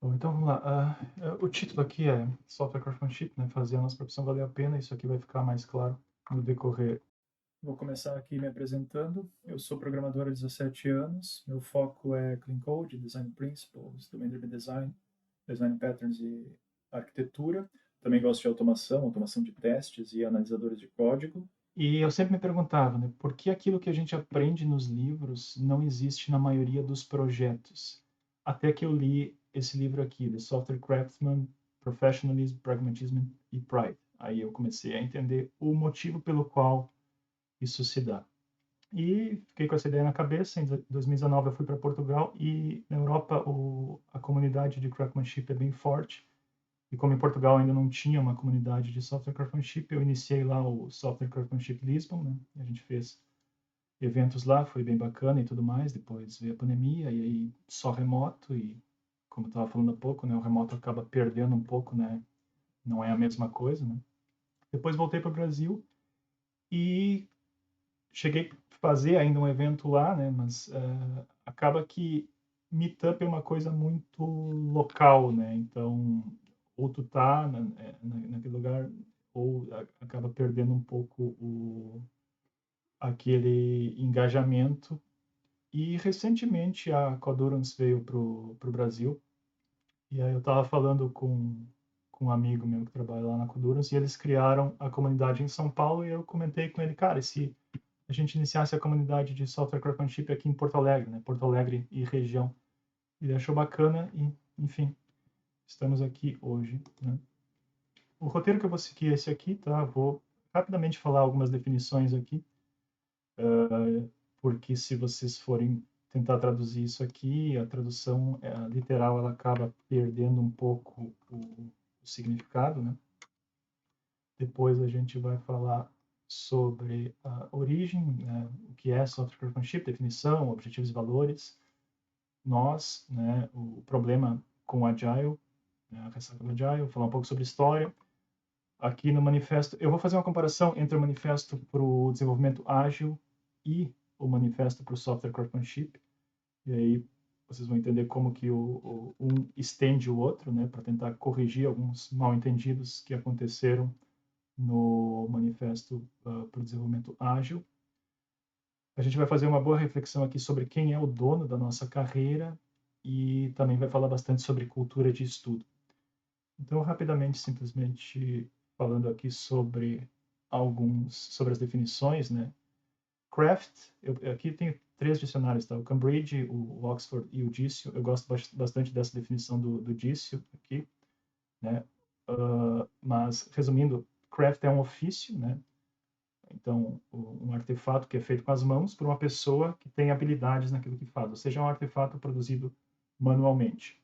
Bom, então vamos lá. O título aqui é Software Craftsmanship, né? Fazer a nossa profissão valer a pena. Isso aqui vai ficar mais claro no decorrer. Vou começar aqui me apresentando. Eu sou programador há 17 anos. Meu foco é Clean Code, Design Principles, Domain-Driven Design, Design Patterns e arquitetura. Também gosto de automação de testes e analisadores de código. E eu sempre me perguntava, né, por que aquilo que a gente aprende nos livros não existe na maioria dos projetos? Até que eu li esse livro aqui, The Software Craftsman, Professionalism, Pragmatism e Pride. Aí eu comecei a entender o motivo pelo qual isso se dá. E fiquei com essa ideia na cabeça. Em 2019 eu fui para Portugal e na Europa a comunidade de craftsmanship é bem forte. E como em Portugal ainda não tinha uma comunidade de software craftsmanship, eu iniciei lá o Software Craftsmanship Lisbon, né? A gente fez eventos lá, foi bem bacana e tudo mais. Depois veio a pandemia e aí só remoto e, como eu estava falando há pouco, né? O remoto acaba perdendo um pouco, né? Não é a mesma coisa, né? Depois voltei para o Brasil e cheguei a fazer ainda um evento lá, né? Mas acaba que Meetup é uma coisa muito local, né? Então, ou tu tá naquele lugar, ou acaba perdendo um pouco aquele engajamento. E recentemente a Codurance veio pro Brasil, e aí eu estava falando com um amigo meu que trabalha lá na Codurance, e eles criaram a comunidade em São Paulo, e eu comentei com ele, cara, se a gente iniciasse a comunidade de software craftsmanship aqui em Porto Alegre, né? Porto Alegre e região. Ele achou bacana e, enfim, estamos aqui hoje, né? O roteiro que eu vou seguir é esse aqui, tá? Vou rapidamente falar algumas definições aqui, porque se vocês forem tentar traduzir isso aqui, a tradução literal ela acaba perdendo um pouco o significado, né? Depois a gente vai falar sobre a origem, né? O que é software craftsmanship, definição, objetivos e valores, nós, né? O problema com o Agile, né? A ressaca do Agile, falar um pouco sobre história. Aqui no manifesto, eu vou fazer uma comparação entre o manifesto para o desenvolvimento ágil e o manifesto para o software craftsmanship, e aí vocês vão entender como que um estende o outro, né, para tentar corrigir alguns mal-entendidos que aconteceram no manifesto para o desenvolvimento ágil. A gente vai fazer uma boa reflexão aqui sobre quem é o dono da nossa carreira e também vai falar bastante sobre cultura de estudo. Então, rapidamente, simplesmente falando aqui sobre as definições, né? Craft, aqui tenho 3 dicionários, tá? O Cambridge, o Oxford e o Dício. Eu gosto bastante dessa definição do Dício aqui, né? Mas, resumindo, craft é um ofício, né? Então, um artefato que é feito com as mãos por uma pessoa que tem habilidades naquilo que faz, ou seja, é um artefato produzido manualmente.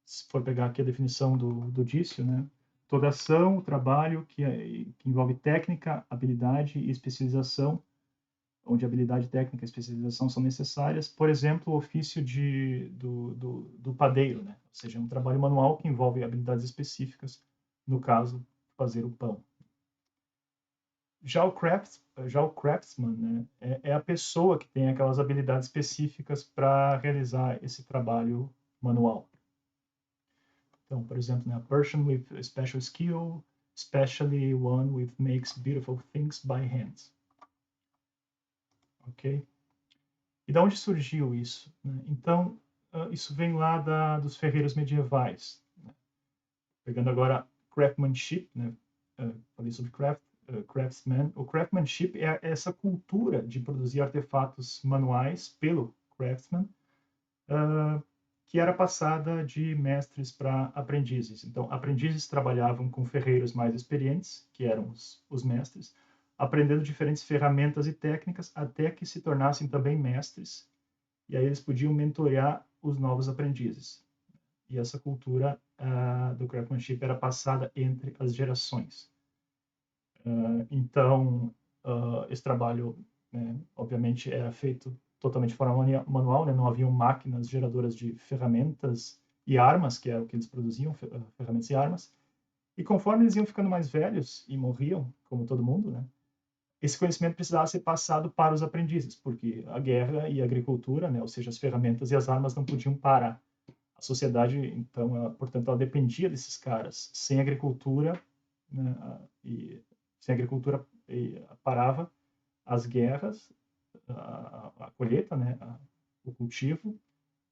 Se for pegar aqui a definição do Dício, né? Toda ação, trabalho que envolve técnica, habilidade e especialização, onde habilidade técnica e especialização são necessárias. Por exemplo, o ofício do padeiro, né? Ou seja, um trabalho manual que envolve habilidades específicas, no caso, fazer o pão. Já o craftsman, né, é a pessoa que tem aquelas habilidades específicas para realizar esse trabalho manual. Então, por exemplo, né, a person with a special skill, especially one with makes beautiful things by hands. Ok? E de onde surgiu isso? Né? Então, isso vem lá dos ferreiros medievais. Né? Pegando agora craftsmanship, né? Falei sobre craftsman. O craftsmanship é essa cultura de produzir artefatos manuais pelo craftsman, que era passada de mestres para aprendizes. Então, aprendizes trabalhavam com ferreiros mais experientes, que eram os mestres, aprendendo diferentes ferramentas e técnicas até que se tornassem também mestres, e aí eles podiam mentorear os novos aprendizes. E essa cultura do craftsmanship era passada entre as gerações. Então, esse trabalho, né, obviamente, era feito totalmente de forma manual, né? Não haviam máquinas geradoras de ferramentas e armas, que era o que eles produziam, ferramentas e armas. E conforme eles iam ficando mais velhos e morriam, como todo mundo, né? Esse conhecimento precisava ser passado para os aprendizes, porque a guerra e a agricultura, né? Ou seja, as ferramentas e as armas não podiam parar. A sociedade, então, portanto, ela dependia desses caras. Sem agricultura, né, sem agricultura parava as guerras, a colheita, né, o cultivo,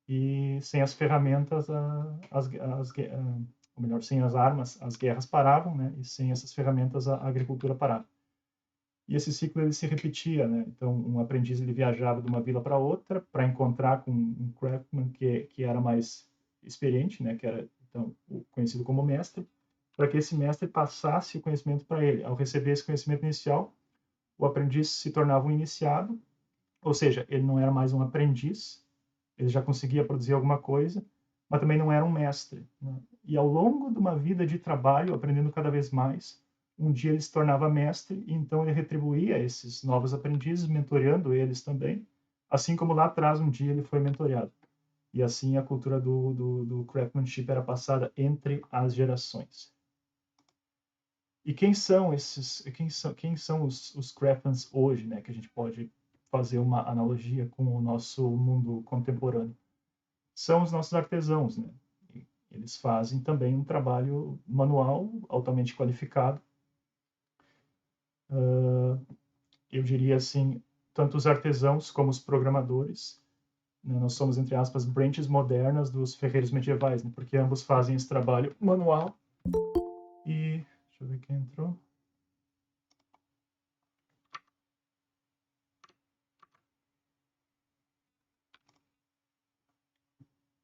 e sem as ferramentas, ou melhor, sem as armas, as guerras paravam, né, e sem essas ferramentas, a agricultura parava. E esse ciclo ele se repetia, né? Então, um aprendiz ele viajava de uma vila para outra para encontrar com um craftsman que era mais experiente, né? Que era então conhecido como mestre, para que esse mestre passasse o conhecimento para ele. Ao receber esse conhecimento inicial, o aprendiz se tornava um iniciado, ou seja, ele não era mais um aprendiz, ele já conseguia produzir alguma coisa, mas também não era um mestre, né? E ao longo de uma vida de trabalho, aprendendo cada vez mais, um dia ele se tornava mestre e então ele retribuía esses novos aprendizes, mentoreando eles também, assim como lá atrás um dia ele foi mentoreado. E assim a cultura do craftsmanship era passada entre as gerações. E quem são os craftsmans hoje, né? Que a gente pode fazer uma analogia com o nosso mundo contemporâneo. São os nossos artesãos, né? Eles fazem também um trabalho manual altamente qualificado. Eu diria assim, tanto os artesãos como os programadores, né? Nós somos, entre aspas, branches modernas dos ferreiros medievais, né? Porque ambos fazem esse trabalho manual. E deixa eu ver quem entrou.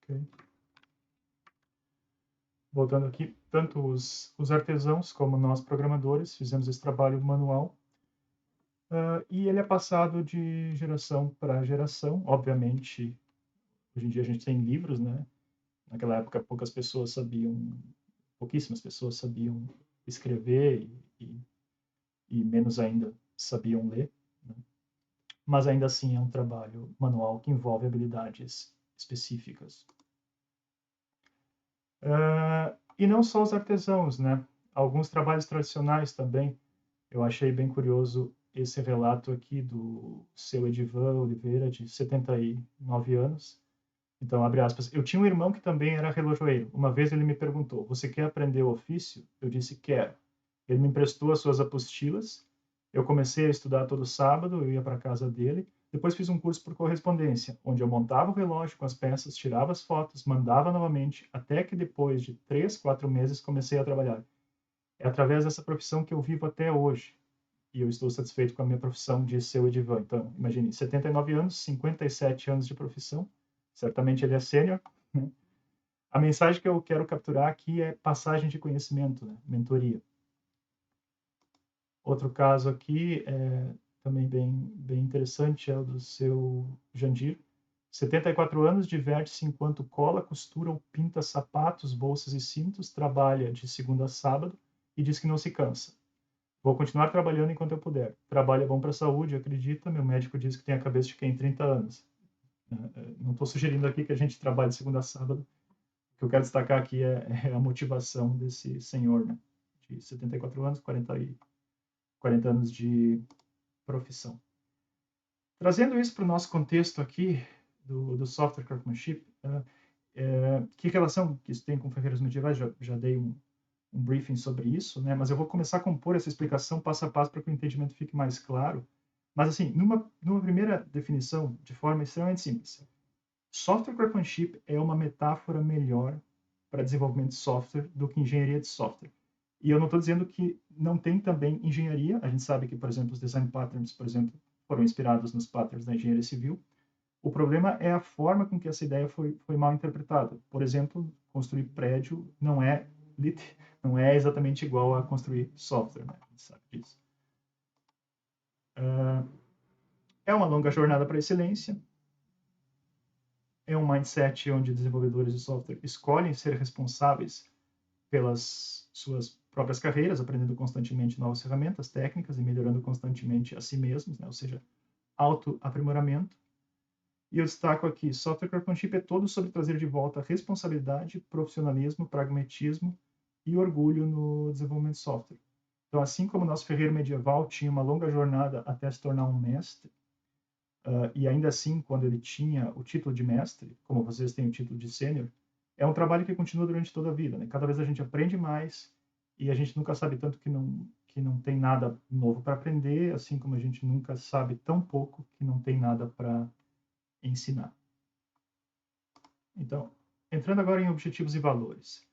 Okay. Voltando aqui, tanto os artesãos como nós programadores fizemos esse trabalho manual, e ele é passado de geração para geração. Obviamente, hoje em dia a gente tem livros, né? Naquela época pouquíssimas pessoas sabiam escrever e menos ainda sabiam ler, né? Mas ainda assim é um trabalho manual que envolve habilidades específicas. E não só os artesãos, né? Alguns trabalhos tradicionais também. Eu achei bem curioso esse relato aqui do seu Edivan Oliveira, de 79 anos. Então, abre aspas. Eu tinha um irmão que também era relojoeiro. Uma vez ele me perguntou: você quer aprender o ofício? Eu disse: quero. Ele me emprestou as suas apostilas. Eu comecei a estudar todo sábado, eu ia para a casa dele. Depois fiz um curso por correspondência, onde eu montava o relógio com as peças, tirava as fotos, mandava novamente, até que depois de 3, 4 meses comecei a trabalhar. É através dessa profissão que eu vivo até hoje. E eu estou satisfeito com a minha profissão, disse o Edivan. Então, imagine, 79 anos, 57 anos de profissão. Certamente ele é sênior, né? A mensagem que eu quero capturar aqui é passagem de conhecimento, né? Mentoria. Outro caso aqui, também bem interessante, é o do seu Jandir. 74 anos, diverte-se enquanto cola, costura ou pinta sapatos, bolsas e cintos, trabalha de segunda a sábado e diz que não se cansa. Vou continuar trabalhando enquanto eu puder. Trabalho é bom para a saúde, acredita, meu médico diz que tem a cabeça de quem tem 30 anos. Não estou sugerindo aqui que a gente trabalhe de segunda a sábado. O que eu quero destacar aqui é a motivação desse senhor, né? De 74 anos, 40 anos de profissão. Trazendo isso para o nosso contexto aqui do software craftsmanship, que relação que isso tem com ferreiros medievais? Já dei um briefing sobre isso, né? Mas eu vou começar a compor essa explicação passo a passo para que o entendimento fique mais claro. Mas assim, numa primeira definição, de forma extremamente simples, software craftsmanship é uma metáfora melhor para desenvolvimento de software do que engenharia de software. E eu não estou dizendo que não tem também engenharia. A gente sabe que, por exemplo, os design patterns, por exemplo, foram inspirados nos patterns da engenharia civil. O problema é a forma com que essa ideia foi mal interpretada. Por exemplo, construir prédio não é exatamente igual a construir software, né? A gente sabe disso. É uma longa jornada para a excelência. É um mindset onde desenvolvedores de software escolhem ser responsáveis pelas suas próprias carreiras, aprendendo constantemente novas ferramentas, técnicas e melhorando constantemente a si mesmos, né? Ou seja, autoaprimoramento. E eu destaco aqui, software craftsmanship é todo sobre trazer de volta responsabilidade, profissionalismo, pragmatismo e orgulho no desenvolvimento de software. Então, assim como o nosso ferreiro medieval tinha uma longa jornada até se tornar um mestre, e ainda assim, quando ele tinha o título de mestre, como vocês têm o título de sênior, é um trabalho que continua durante toda a vida, né? Cada vez a gente aprende mais e a gente nunca sabe tanto que não tem nada novo para aprender, assim como a gente nunca sabe tão pouco que não tem nada para ensinar. Então, entrando agora em objetivos e valores.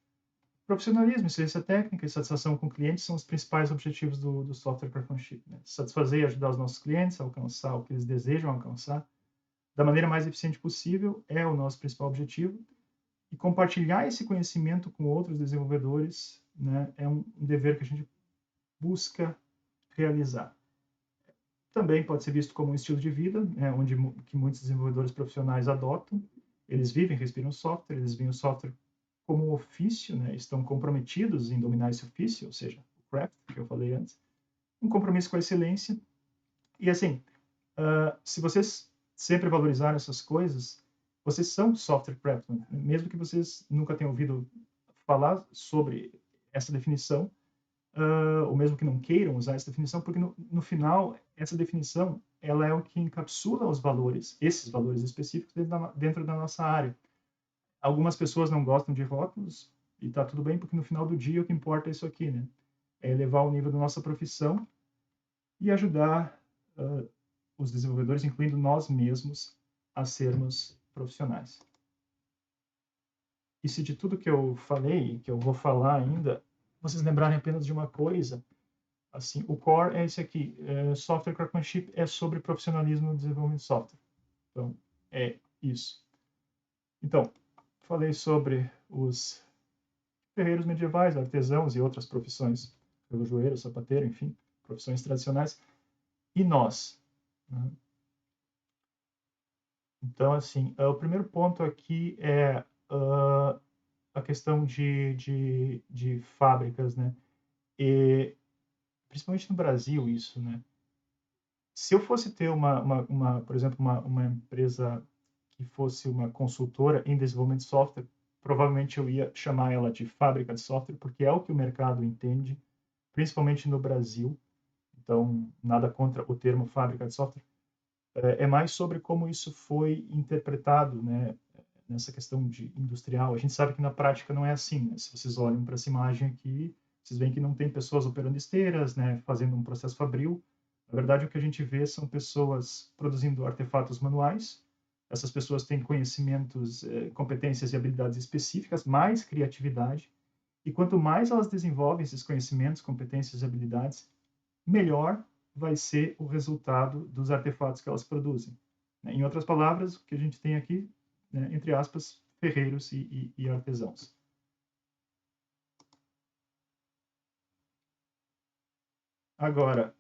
Profissionalismo, excelência técnica e satisfação com clientes são os principais objetivos do software craftsmanship. Né? Satisfazer e ajudar os nossos clientes a alcançar o que eles desejam alcançar da maneira mais eficiente possível é o nosso principal objetivo. E compartilhar esse conhecimento com outros desenvolvedores, né, é um dever que a gente busca realizar. Também pode ser visto como um estilo de vida, né, onde que muitos desenvolvedores profissionais adotam. Eles vivem, respiram software, eles veem o software como um ofício, né, estão comprometidos em dominar esse ofício, ou seja, o craft, que eu falei antes, um compromisso com a excelência. E assim, se vocês sempre valorizarem essas coisas, vocês são software craftsmen, mesmo que vocês nunca tenham ouvido falar sobre essa definição, ou mesmo que não queiram usar essa definição, porque no final, essa definição ela é o que encapsula os valores, esses valores específicos dentro da nossa área. Algumas pessoas não gostam de rótulos, e está tudo bem, porque no final do dia o que importa é isso aqui, né? É elevar o nível da nossa profissão e ajudar os desenvolvedores, incluindo nós mesmos, a sermos profissionais. E se de tudo que eu falei, que eu vou falar ainda, vocês lembrarem apenas de uma coisa, assim, o core é esse aqui, software craftsmanship é sobre profissionalismo no desenvolvimento de software. Então, é isso. Então, falei sobre os ferreiros medievais, artesãos e outras profissões, relojoeiro, sapateiro, enfim, profissões tradicionais. E nós? Né? Então, assim, o primeiro ponto aqui é a questão de fábricas, né? E, principalmente no Brasil, isso, né? Se eu fosse ter por exemplo, uma empresa que fosse uma consultora em desenvolvimento de software, provavelmente eu ia chamar ela de fábrica de software, porque é o que o mercado entende, principalmente no Brasil. Então, nada contra o termo fábrica de software. É mais sobre como isso foi interpretado, né? Nessa questão de industrial. A gente sabe que na prática não é assim, né? Se vocês olham para essa imagem aqui, vocês veem que não tem pessoas operando esteiras, né? Fazendo um processo fabril. Na verdade, o que a gente vê são pessoas produzindo artefatos manuais. Essas pessoas têm conhecimentos, competências e habilidades específicas, mais criatividade. E quanto mais elas desenvolvem esses conhecimentos, competências e habilidades, melhor vai ser o resultado dos artefatos que elas produzem. Em outras palavras, o que a gente tem aqui, né, entre aspas, ferreiros e artesãos. Agora,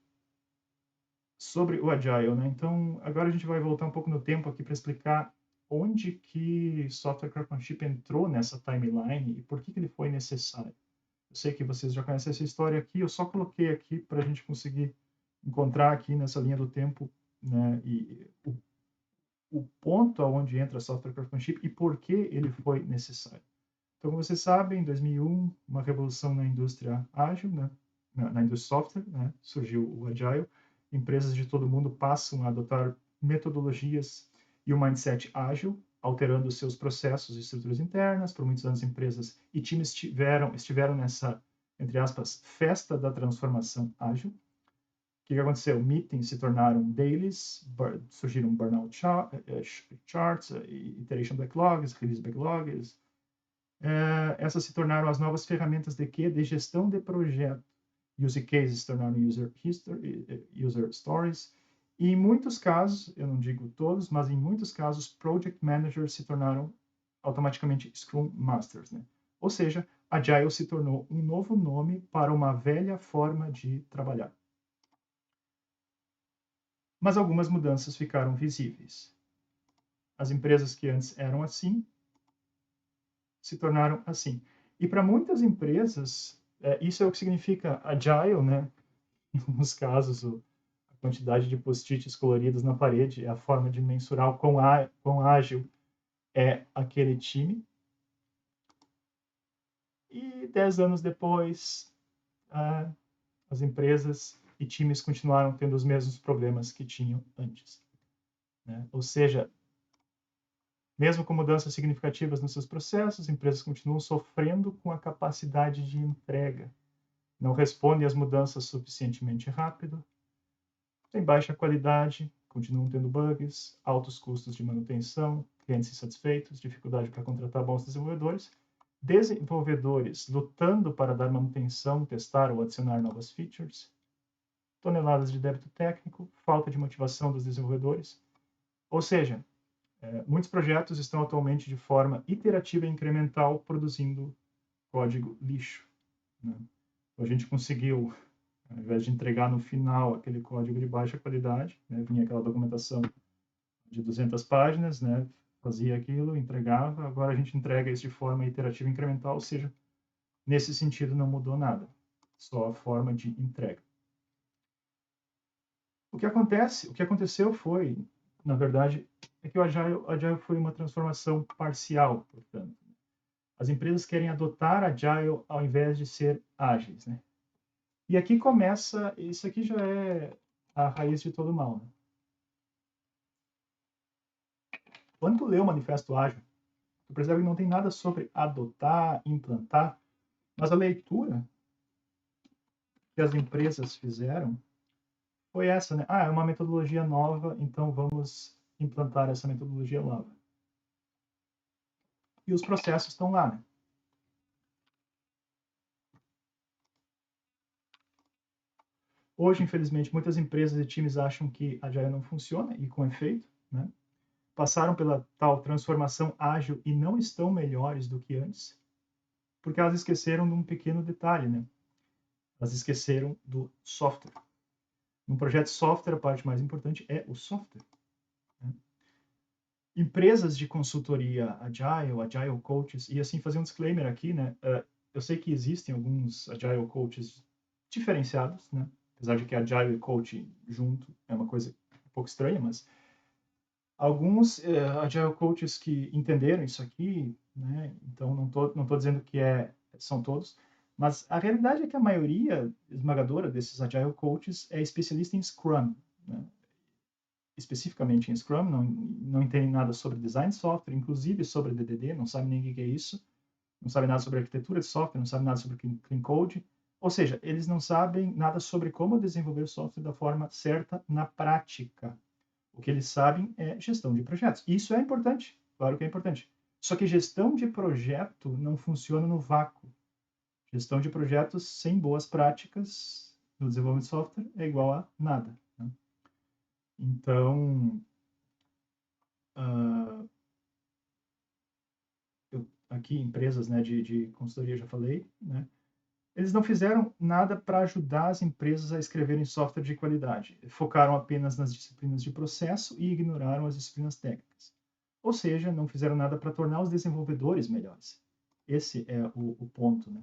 sobre o Agile, né? Então, agora a gente vai voltar um pouco no tempo aqui para explicar onde que Software Craftsmanship entrou nessa timeline e por que ele foi necessário. Eu sei que vocês já conhecem essa história aqui, eu só coloquei aqui para a gente conseguir encontrar aqui nessa linha do tempo, né, e o ponto aonde entra Software Craftsmanship e por que ele foi necessário. Então, como vocês sabem, em 2001, uma revolução na indústria ágil, né, na indústria software, né, surgiu o Agile. Empresas de todo mundo passam a adotar metodologias e um mindset ágil, alterando seus processos e estruturas internas. Por muitos anos, empresas e times estiveram nessa, entre aspas, festa da transformação ágil. O que aconteceu? Meetings se tornaram dailies, surgiram burnout charts, iteration backlogs, release backlogs. Essas se tornaram as novas ferramentas de quê? De gestão de projeto. Use cases se tornaram user stories. E em muitos casos, eu não digo todos, mas em muitos casos, project managers se tornaram automaticamente Scrum Masters. Né? Ou seja, Agile se tornou um novo nome para uma velha forma de trabalhar. Mas algumas mudanças ficaram visíveis. As empresas que antes eram assim se tornaram assim. E para muitas empresas, isso é o que significa agile, né? Em alguns casos, a quantidade de post-its coloridos na parede é a forma de mensurar o quão ágil é aquele time. E 10 anos depois, as empresas e times continuaram tendo os mesmos problemas que tinham antes. Né? Ou seja, Mesmo com mudanças significativas nos seus processos, empresas continuam sofrendo com a capacidade de entrega. Não respondem às mudanças suficientemente rápido, tem baixa qualidade, continuam tendo bugs, altos custos de manutenção, clientes insatisfeitos, dificuldade para contratar bons desenvolvedores, desenvolvedores lutando para dar manutenção, testar ou adicionar novas features, toneladas de débito técnico, falta de motivação dos desenvolvedores. Ou seja, muitos projetos estão atualmente de forma iterativa e incremental produzindo código lixo. Né? A gente conseguiu, ao invés de entregar no final aquele código de baixa qualidade, né, vinha aquela documentação de 200 páginas, né, fazia aquilo, entregava, agora a gente entrega isso de forma iterativa e incremental, ou seja, nesse sentido não mudou nada, só a forma de entrega. O que aconteceu foi, na verdade, é que o Agile foi uma transformação parcial, portanto. As empresas querem adotar Agile ao invés de ser ágeis, né? E aqui começa, isso aqui já é a raiz de todo mal, né? Quando tu lê o Manifesto Ágil, tu percebe que não tem nada sobre adotar, implantar, mas a leitura que as empresas fizeram foi essa, né? Ah, é uma metodologia nova, então vamos implantar essa metodologia nova. E os processos estão lá, né? Hoje, infelizmente, muitas empresas e times acham que a Agile não funciona, e com efeito, né? Passaram pela tal transformação ágil e não estão melhores do que antes, porque elas esqueceram de um pequeno detalhe, né? Elas esqueceram do software. Num projeto de software, a parte mais importante é o software. Né? Empresas de consultoria Agile Coaches, e assim fazer um disclaimer aqui, né? Eu sei que existem alguns Agile Coaches diferenciados, né? Apesar de que Agile e Coach junto é uma coisa um pouco estranha, mas alguns Agile Coaches que entenderam isso aqui, né? Então não tô dizendo que são todos, mas a realidade é que a maioria esmagadora desses Agile Coaches é especialista em Scrum, né? Especificamente em Scrum, não entendem nada sobre design de software, inclusive sobre DDD, não sabem nem o que é isso, não sabem nada sobre arquitetura de software, não sabem nada sobre clean code, ou seja, eles não sabem nada sobre como desenvolver software da forma certa na prática. O que eles sabem é gestão de projetos. Isso é importante, claro que é importante. Só que gestão de projeto não funciona no vácuo. Gestão de projetos sem boas práticas no desenvolvimento de software é igual a nada. Né? Então, aqui empresas, né, de consultoria, já falei, né, eles não fizeram nada para ajudar as empresas a escreverem software de qualidade. Focaram apenas nas disciplinas de processo e ignoraram as disciplinas técnicas. Ou seja, não fizeram nada para tornar os desenvolvedores melhores. Esse é o ponto, né?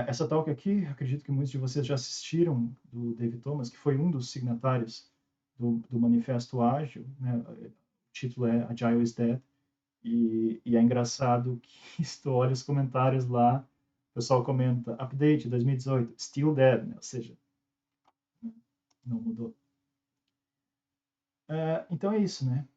Essa talk aqui, acredito que muitos de vocês já assistiram, do David Thomas, que foi um dos signatários do Manifesto Ágil, né? O título é Agile is Dead, e é engraçado que se tu olha os comentários lá, o pessoal comenta, update 2018, still dead, né? Ou seja, não mudou. Então é isso, né?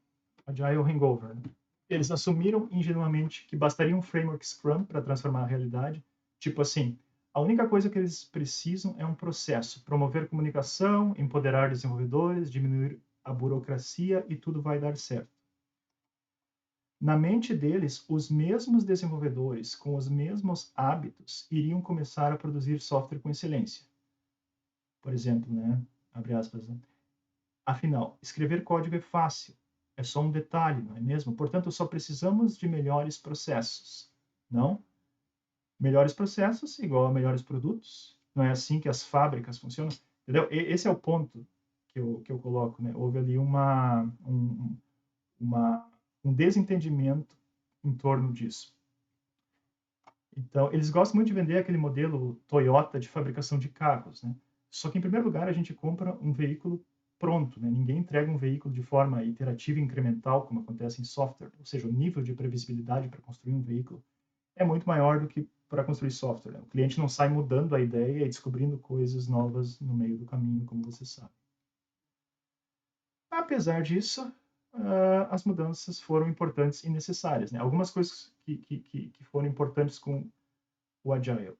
Agile Hangover. Né? Eles assumiram ingenuamente que bastaria um framework Scrum para transformar a realidade. Tipo assim, a única coisa que eles precisam é um processo, promover comunicação, empoderar desenvolvedores, diminuir a burocracia e tudo vai dar certo. Na mente deles, os mesmos desenvolvedores com os mesmos hábitos iriam começar a produzir software com excelência. Por exemplo, né? Abre aspas. Né? Afinal, escrever código é fácil, é só um detalhe, não é mesmo? Portanto, só precisamos de melhores processos, não? Melhores processos igual a melhores produtos. Não é assim que as fábricas funcionam? Entendeu? Esse é o ponto que eu coloco, né? Houve ali um desentendimento em torno disso. Então, eles gostam muito de vender aquele modelo Toyota de fabricação de carros, né? Só que, em primeiro lugar, a gente compra um veículo pronto, né? Ninguém entrega um veículo de forma iterativa e incremental, como acontece em software. Ou seja, o nível de previsibilidade para construir um veículo é muito maior do que para construir software. Né? O cliente não sai mudando a ideia e descobrindo coisas novas no meio do caminho, como você sabe. Apesar disso, as mudanças foram importantes e necessárias, né? Algumas coisas que foram importantes com o Agile.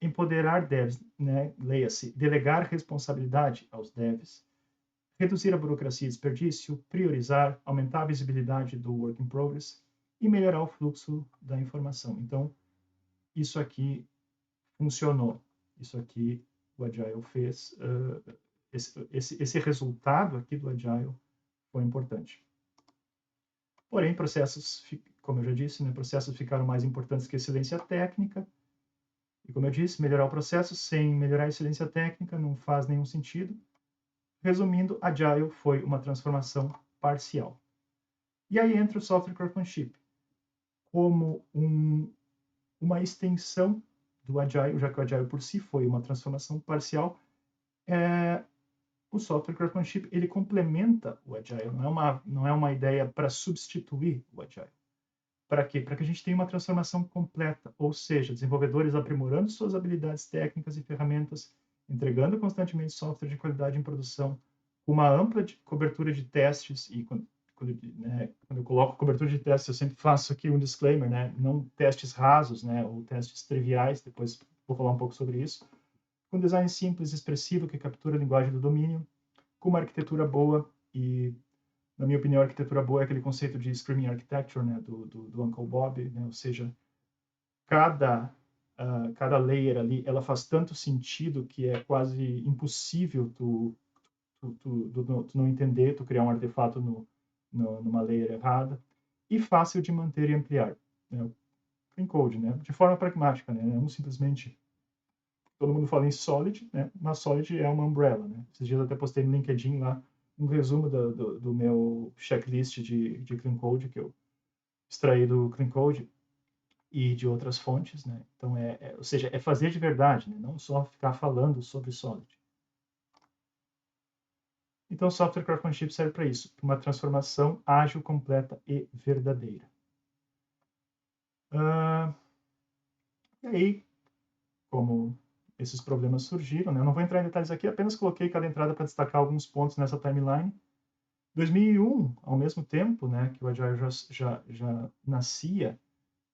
Empoderar devs, né? Leia-se, delegar responsabilidade aos devs, reduzir a burocracia e desperdício, priorizar, aumentar a visibilidade do work in progress e melhorar o fluxo da informação. Então, isso aqui funcionou. Isso aqui o Agile fez. Esse resultado aqui do Agile foi importante. Porém, processos, como eu já disse, né, processos ficaram mais importantes que a excelência técnica. E como eu disse, melhorar o processo sem melhorar a excelência técnica não faz nenhum sentido. Resumindo, Agile foi uma transformação parcial. E aí entra o Software Craftsmanship como uma extensão do Agile, já que o Agile por si foi uma transformação parcial. O Software Craftsmanship ele complementa o Agile, não é uma ideia para substituir o Agile. Para quê? Para que a gente tenha uma transformação completa, ou seja, desenvolvedores aprimorando suas habilidades técnicas e ferramentas, entregando constantemente software de qualidade em produção, com uma ampla cobertura de testes, e quando eu coloco cobertura de testes, eu sempre faço aqui um disclaimer, né? Não testes rasos, né? Ou testes triviais, depois vou falar um pouco sobre isso. Com design simples, expressivo, que captura a linguagem do domínio, com uma arquitetura boa e, na minha opinião, a arquitetura boa é aquele conceito de Screaming Architecture, né, do Uncle Bob, né, ou seja, cada layer ali, ela faz tanto sentido que é quase impossível tu não entender, tu criar um artefato numa layer errada, e fácil de manter e ampliar, né, clean code, né, de forma pragmática, né, não simplesmente todo mundo fala em Solid, né? Mas Solid é uma umbrella, né? Esses dias eu até postei no LinkedIn lá um resumo do meu checklist de Clean Code que eu extraí do Clean Code e de outras fontes, né? Então, ou seja, é fazer de verdade, né? Não só ficar falando sobre Solid. Então, Software Craftsmanship serve para isso, para uma transformação ágil, completa e verdadeira. E aí, como esses problemas surgiram, né? Eu não vou entrar em detalhes aqui, apenas coloquei cada entrada para destacar alguns pontos nessa timeline. 2001, ao mesmo tempo, né, que o Agile já nascia,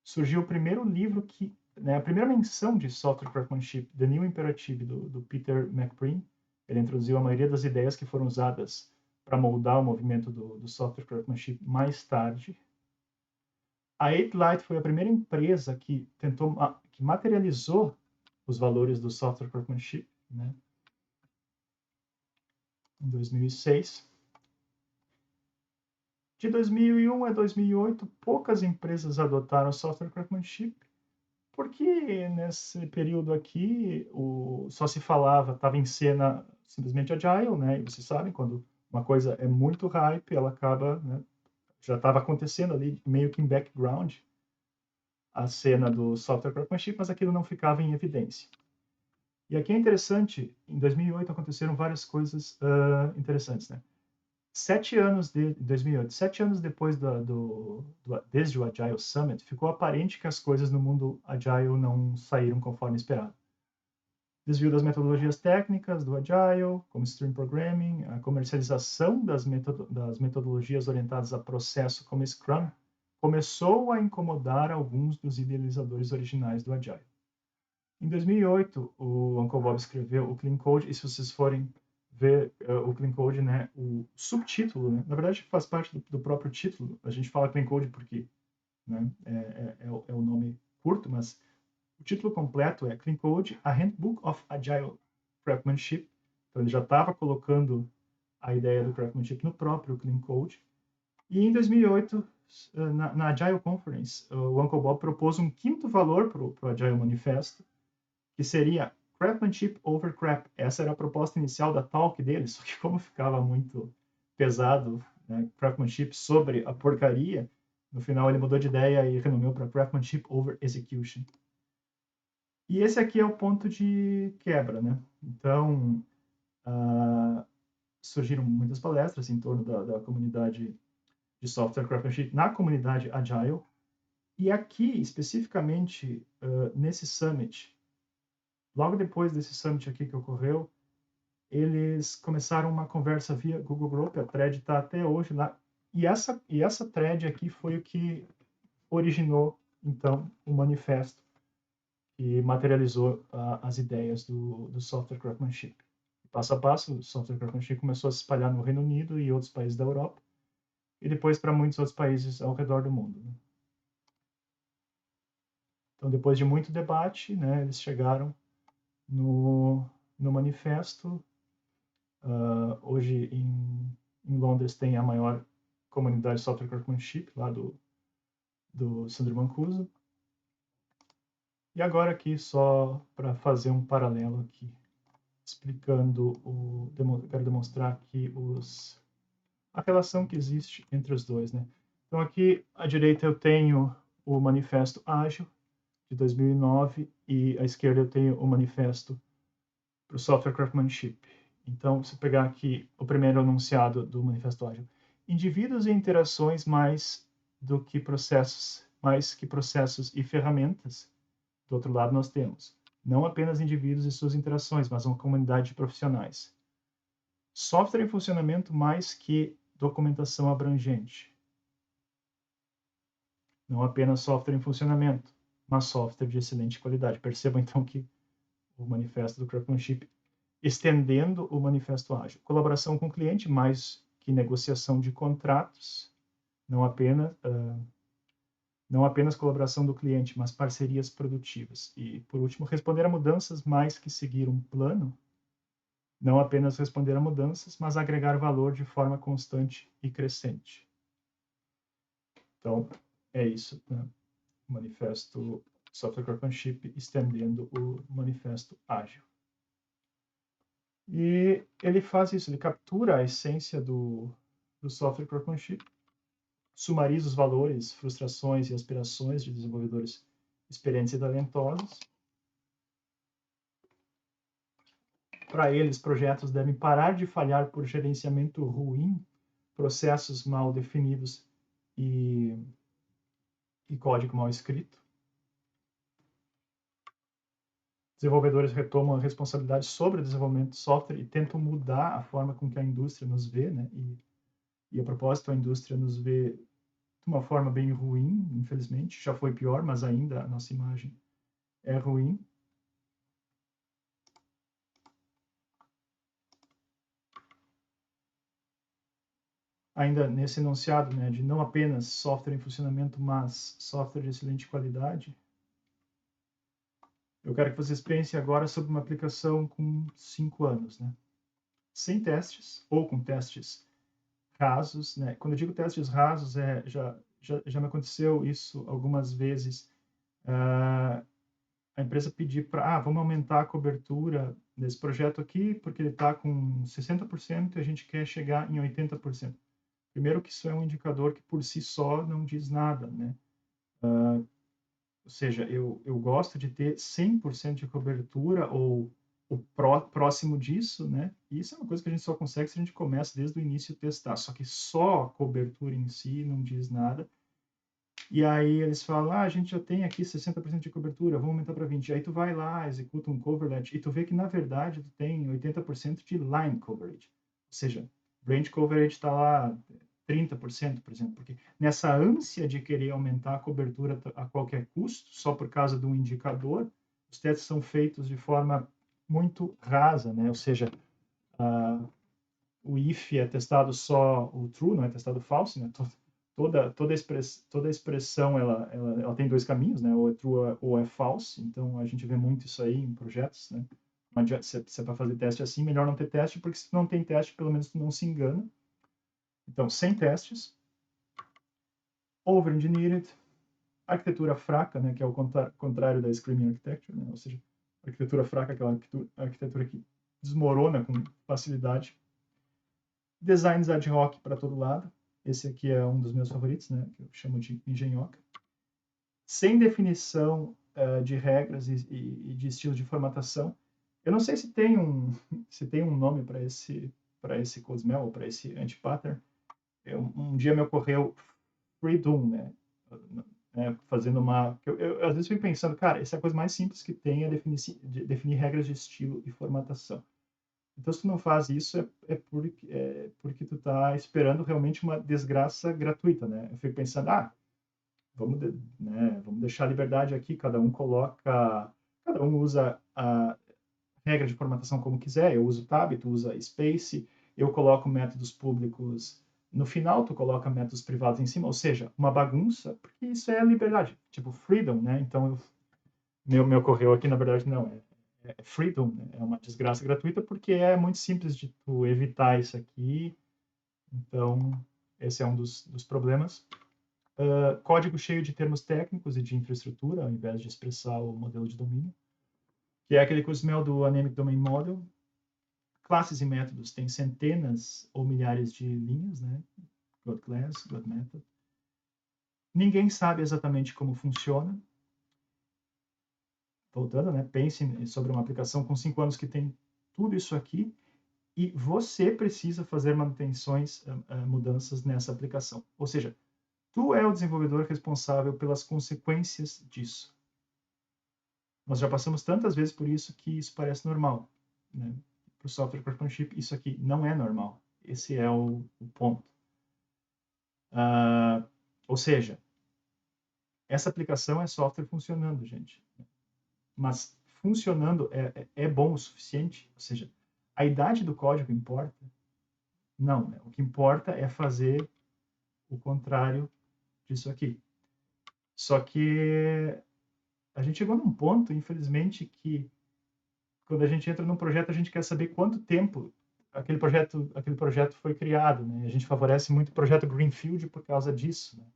surgiu o primeiro livro que, né, a primeira menção de Software Craftsmanship, The New Imperative, do Peter McBreen. Ele introduziu a maioria das ideias que foram usadas para moldar o movimento do Software Craftsmanship mais tarde. A 8Light foi a primeira empresa que que materializou os valores do Software Craftsmanship, né, em 2006. De 2001 a 2008, poucas empresas adotaram software craftsmanship, porque nesse período aqui só se falava, estava em cena simplesmente Agile, né? E vocês sabem, quando uma coisa é muito hype, ela acaba, né? Já estava acontecendo ali, meio que em background, a cena do software craftsmanship, mas aquilo não ficava em evidência. E aqui é interessante, em 2008 aconteceram várias coisas interessantes, né? 2008, 7 anos depois desde o Agile Summit, ficou aparente que as coisas no mundo Agile não saíram conforme esperado. Desvio das metodologias técnicas do Agile, como Stream Programming, a comercialização das metodologias orientadas a processo como Scrum, começou a incomodar alguns dos idealizadores originais do Agile. Em 2008, o Uncle Bob escreveu o Clean Code, e se vocês forem ver o Clean Code, né, o subtítulo, né, na verdade faz parte do próprio título, a gente fala Clean Code porque, né, é o nome curto, mas o título completo é Clean Code, A Handbook of Agile Craftsmanship. Então ele já estava colocando a ideia do craftsmanship no próprio Clean Code. E em 2008, na Agile Conference, o Uncle Bob propôs um quinto valor para o Agile Manifesto, que seria Craftsmanship over Crap. Essa era a proposta inicial da talk dele, só que como ficava muito pesado, né, Craftsmanship sobre a porcaria, no final ele mudou de ideia e renomeou para Craftsmanship over Execution. E esse aqui é o ponto de quebra, né? Então, surgiram muitas palestras em torno da comunidade de software craftsmanship na comunidade Agile. E aqui, especificamente, nesse summit, logo depois desse summit aqui que ocorreu, eles começaram uma conversa via Google Group, a thread está até hoje lá, e essa thread aqui foi o que originou, então, o manifesto que materializou as ideias do software craftsmanship. Passo a passo, o software craftsmanship começou a se espalhar no Reino Unido e outros países da Europa, e depois para muitos outros países ao redor do mundo. Né? Então, depois de muito debate, né, eles chegaram no manifesto. Hoje, em Londres, tem a maior comunidade de software craftsmanship, lá do Sandro Mancuso. E agora aqui, só para fazer um paralelo aqui, explicando, quero demonstrar aqui a relação que existe entre os dois. Né? Então, aqui à direita eu tenho o Manifesto Ágil, de 2009, e à esquerda eu tenho o Manifesto para o Software Craftsmanship. Então, se pegar aqui o primeiro enunciado do Manifesto Ágil, indivíduos e interações mais que processos e ferramentas. Do outro lado, nós temos não apenas indivíduos e suas interações, mas uma comunidade de profissionais. Software em funcionamento mais que documentação abrangente. Não apenas software em funcionamento, mas software de excelente qualidade. Percebam, então, que o manifesto do Craftsmanship estendendo o manifesto ágil. Colaboração com o cliente, mais que negociação de contratos, não apenas colaboração do cliente, mas parcerias produtivas. E, por último, responder a mudanças mais que seguir um plano, não apenas responder a mudanças, mas agregar valor de forma constante e crescente. Então, é isso, né? O manifesto Software Craftsmanship estendendo o manifesto ágil. E ele faz isso, ele captura a essência do software craftsmanship, sumariza os valores, frustrações e aspirações de desenvolvedores experientes e talentosos. Para eles, projetos devem parar de falhar por gerenciamento ruim, processos mal definidos e código mal escrito. Desenvolvedores retomam a responsabilidade sobre o desenvolvimento de software e tentam mudar a forma com que a indústria nos vê, né? E a propósito, a indústria nos vê de uma forma bem ruim, infelizmente. Já foi pior, mas ainda a nossa imagem é ruim. Ainda nesse enunciado, né, de não apenas software em funcionamento, mas software de excelente qualidade, eu quero que vocês pensem agora sobre uma aplicação com 5 anos, né? Sem testes, ou com testes rasos, né? Quando eu digo testes rasos, já me aconteceu isso algumas vezes. A empresa pedir para, vamos aumentar a cobertura desse projeto aqui, porque ele está com 60% e a gente quer chegar em 80%. Primeiro que isso é um indicador que por si só não diz nada, né? Ou seja, eu gosto de ter 100% de cobertura ou o próximo disso, né? E isso é uma coisa que a gente só consegue se a gente começa desde o início a testar. Só que só a cobertura em si não diz nada. E aí eles falam, a gente já tem aqui 60% de cobertura, vamos aumentar para 20%. Aí tu vai lá, executa um coverlet e tu vê que, na verdade, tu tem 80% de line coverage. Ou seja, range coverage está lá 30%, por exemplo. Porque nessa ânsia de querer aumentar a cobertura a qualquer custo, só por causa de um indicador, os testes são feitos de forma muito rasa, né? Ou seja, o if é testado só o true, não é testado false, né? Toda expressão ela tem dois caminhos, né? Ou é true ou é false. Então a gente vê muito isso aí em projetos, né? Não adianta, se é para fazer teste assim, melhor não ter teste, porque se não tem teste, pelo menos tu não se engana. Então, sem testes. Over-engineered. Arquitetura fraca, né? Que é o contrário da Screaming Architecture, né? Ou seja, arquitetura fraca é aquela arquitetura que desmorona com facilidade. Designs ad hoc para todo lado. Esse aqui é um dos meus favoritos, né? Que eu chamo de engenhoca. Sem definição de regras e de estilo de formatação. Eu não sei se tem um nome para esse Cosmel ou para esse anti-pattern. Um dia me ocorreu Freedom, né? Fazendo uma... às vezes fico pensando, cara, essa é a coisa mais simples que tem é definir regras de estilo e formatação. Então, se tu não faz isso, porque tu tá esperando realmente uma desgraça gratuita, né? Eu fico pensando, vamos deixar a liberdade aqui, cada um usa a regra de formatação como quiser, eu uso tab, tu usa space, eu coloco métodos públicos no final, tu coloca métodos privados em cima, ou seja, uma bagunça, porque isso é liberdade, tipo freedom, né? Então, me ocorreu aqui, na verdade, não, é freedom, né? É uma desgraça gratuita, porque é muito simples de tu evitar isso aqui, então, esse é um dos problemas. Código cheio de termos técnicos e de infraestrutura, ao invés de expressar o modelo de domínio, que é aquele CUSMEL do Anemic Domain Model. Classes e métodos têm centenas ou milhares de linhas, né? God class, God method. Ninguém sabe exatamente como funciona. Voltando, né? Pense sobre uma aplicação com 5 anos que tem tudo isso aqui e você precisa fazer manutenções, mudanças nessa aplicação. Ou seja, tu é o desenvolvedor responsável pelas consequências disso. Nós já passamos tantas vezes por isso que isso parece normal, né? Para o software craftsmanship, isso aqui não é normal. Esse é o ponto. Ou seja, essa aplicação é software funcionando, gente. Mas funcionando é bom o suficiente? Ou seja, a idade do código importa? Não, né? O que importa é fazer o contrário disso aqui. Só que a gente chegou num ponto, infelizmente, que quando a gente entra num projeto, a gente quer saber quanto tempo aquele projeto foi criado, né? A gente favorece muito o projeto Greenfield por causa disso, né?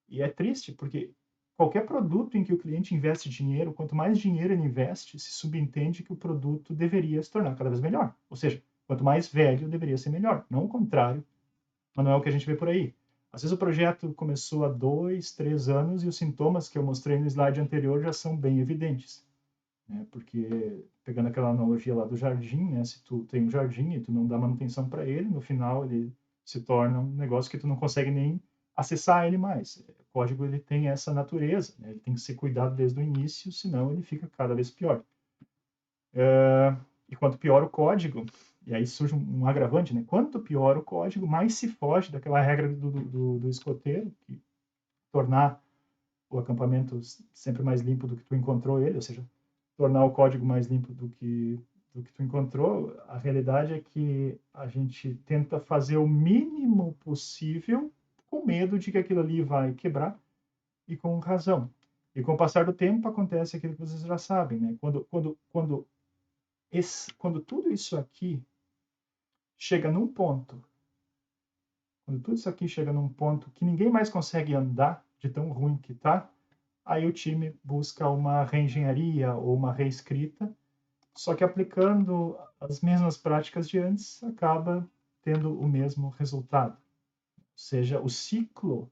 E é triste, porque qualquer produto em que o cliente investe dinheiro, quanto mais dinheiro ele investe, se subentende que o produto deveria se tornar cada vez melhor. Ou seja, quanto mais velho, deveria ser melhor. Não o contrário, mas não é o que a gente vê por aí. Às vezes o projeto começou há 2, 3 anos e os sintomas que eu mostrei no slide anterior já são bem evidentes, né? Porque, pegando aquela analogia lá do jardim, né? Se tu tem um jardim e tu não dá manutenção para ele, no final ele se torna um negócio que tu não consegue nem acessar ele mais. O código ele tem essa natureza, né? Ele tem que ser cuidado desde o início, senão ele fica cada vez pior. E quanto pior o código, e aí surge um agravante, né? Quanto pior o código, mais se foge daquela regra do escoteiro, que tornar o acampamento sempre mais limpo do que tu encontrou ele, ou seja, tornar o código mais limpo do que tu encontrou. A realidade é que a gente tenta fazer o mínimo possível com medo de que aquilo ali vai quebrar e com razão. E com o passar do tempo acontece aquilo que vocês já sabem, né? Quando tudo isso aqui chega num ponto, quando tudo isso aqui chega num ponto que ninguém mais consegue andar de tão ruim que tá, aí o time busca uma reengenharia ou uma reescrita, só que aplicando as mesmas práticas de antes, acaba tendo o mesmo resultado. Ou seja, o ciclo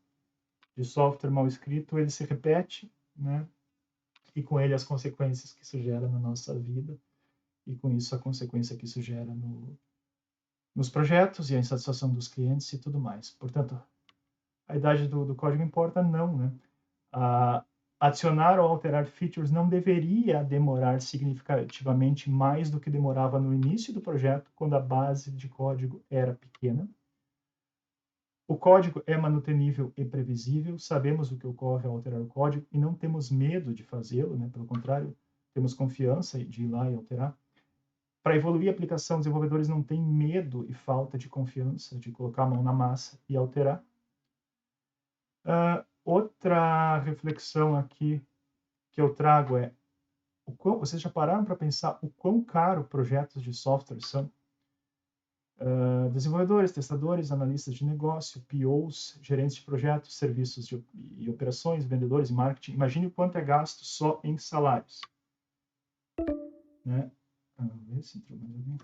de software mal escrito, ele se repete, né? E com ele as consequências que isso gera na nossa vida, e com isso a consequência que isso gera nos projetos e a insatisfação dos clientes e tudo mais. Portanto, a idade do código importa? Não, né? Adicionar ou alterar features não deveria demorar significativamente mais do que demorava no início do projeto, quando a base de código era pequena. O código é manutenível e previsível, sabemos o que ocorre ao alterar o código e não temos medo de fazê-lo, né? Pelo contrário, temos confiança de ir lá e alterar. Para evoluir a aplicação, desenvolvedores não têm medo e falta de confiança de colocar a mão na massa e alterar. Outra reflexão aqui que eu trago é vocês já pararam para pensar o quão caro projetos de software são? Desenvolvedores, testadores, analistas de negócio, POs, gerentes de projetos, serviços e operações, vendedores, marketing. Imagine o quanto é gasto só em salários, né? Vamos ver se entrou mais alguém.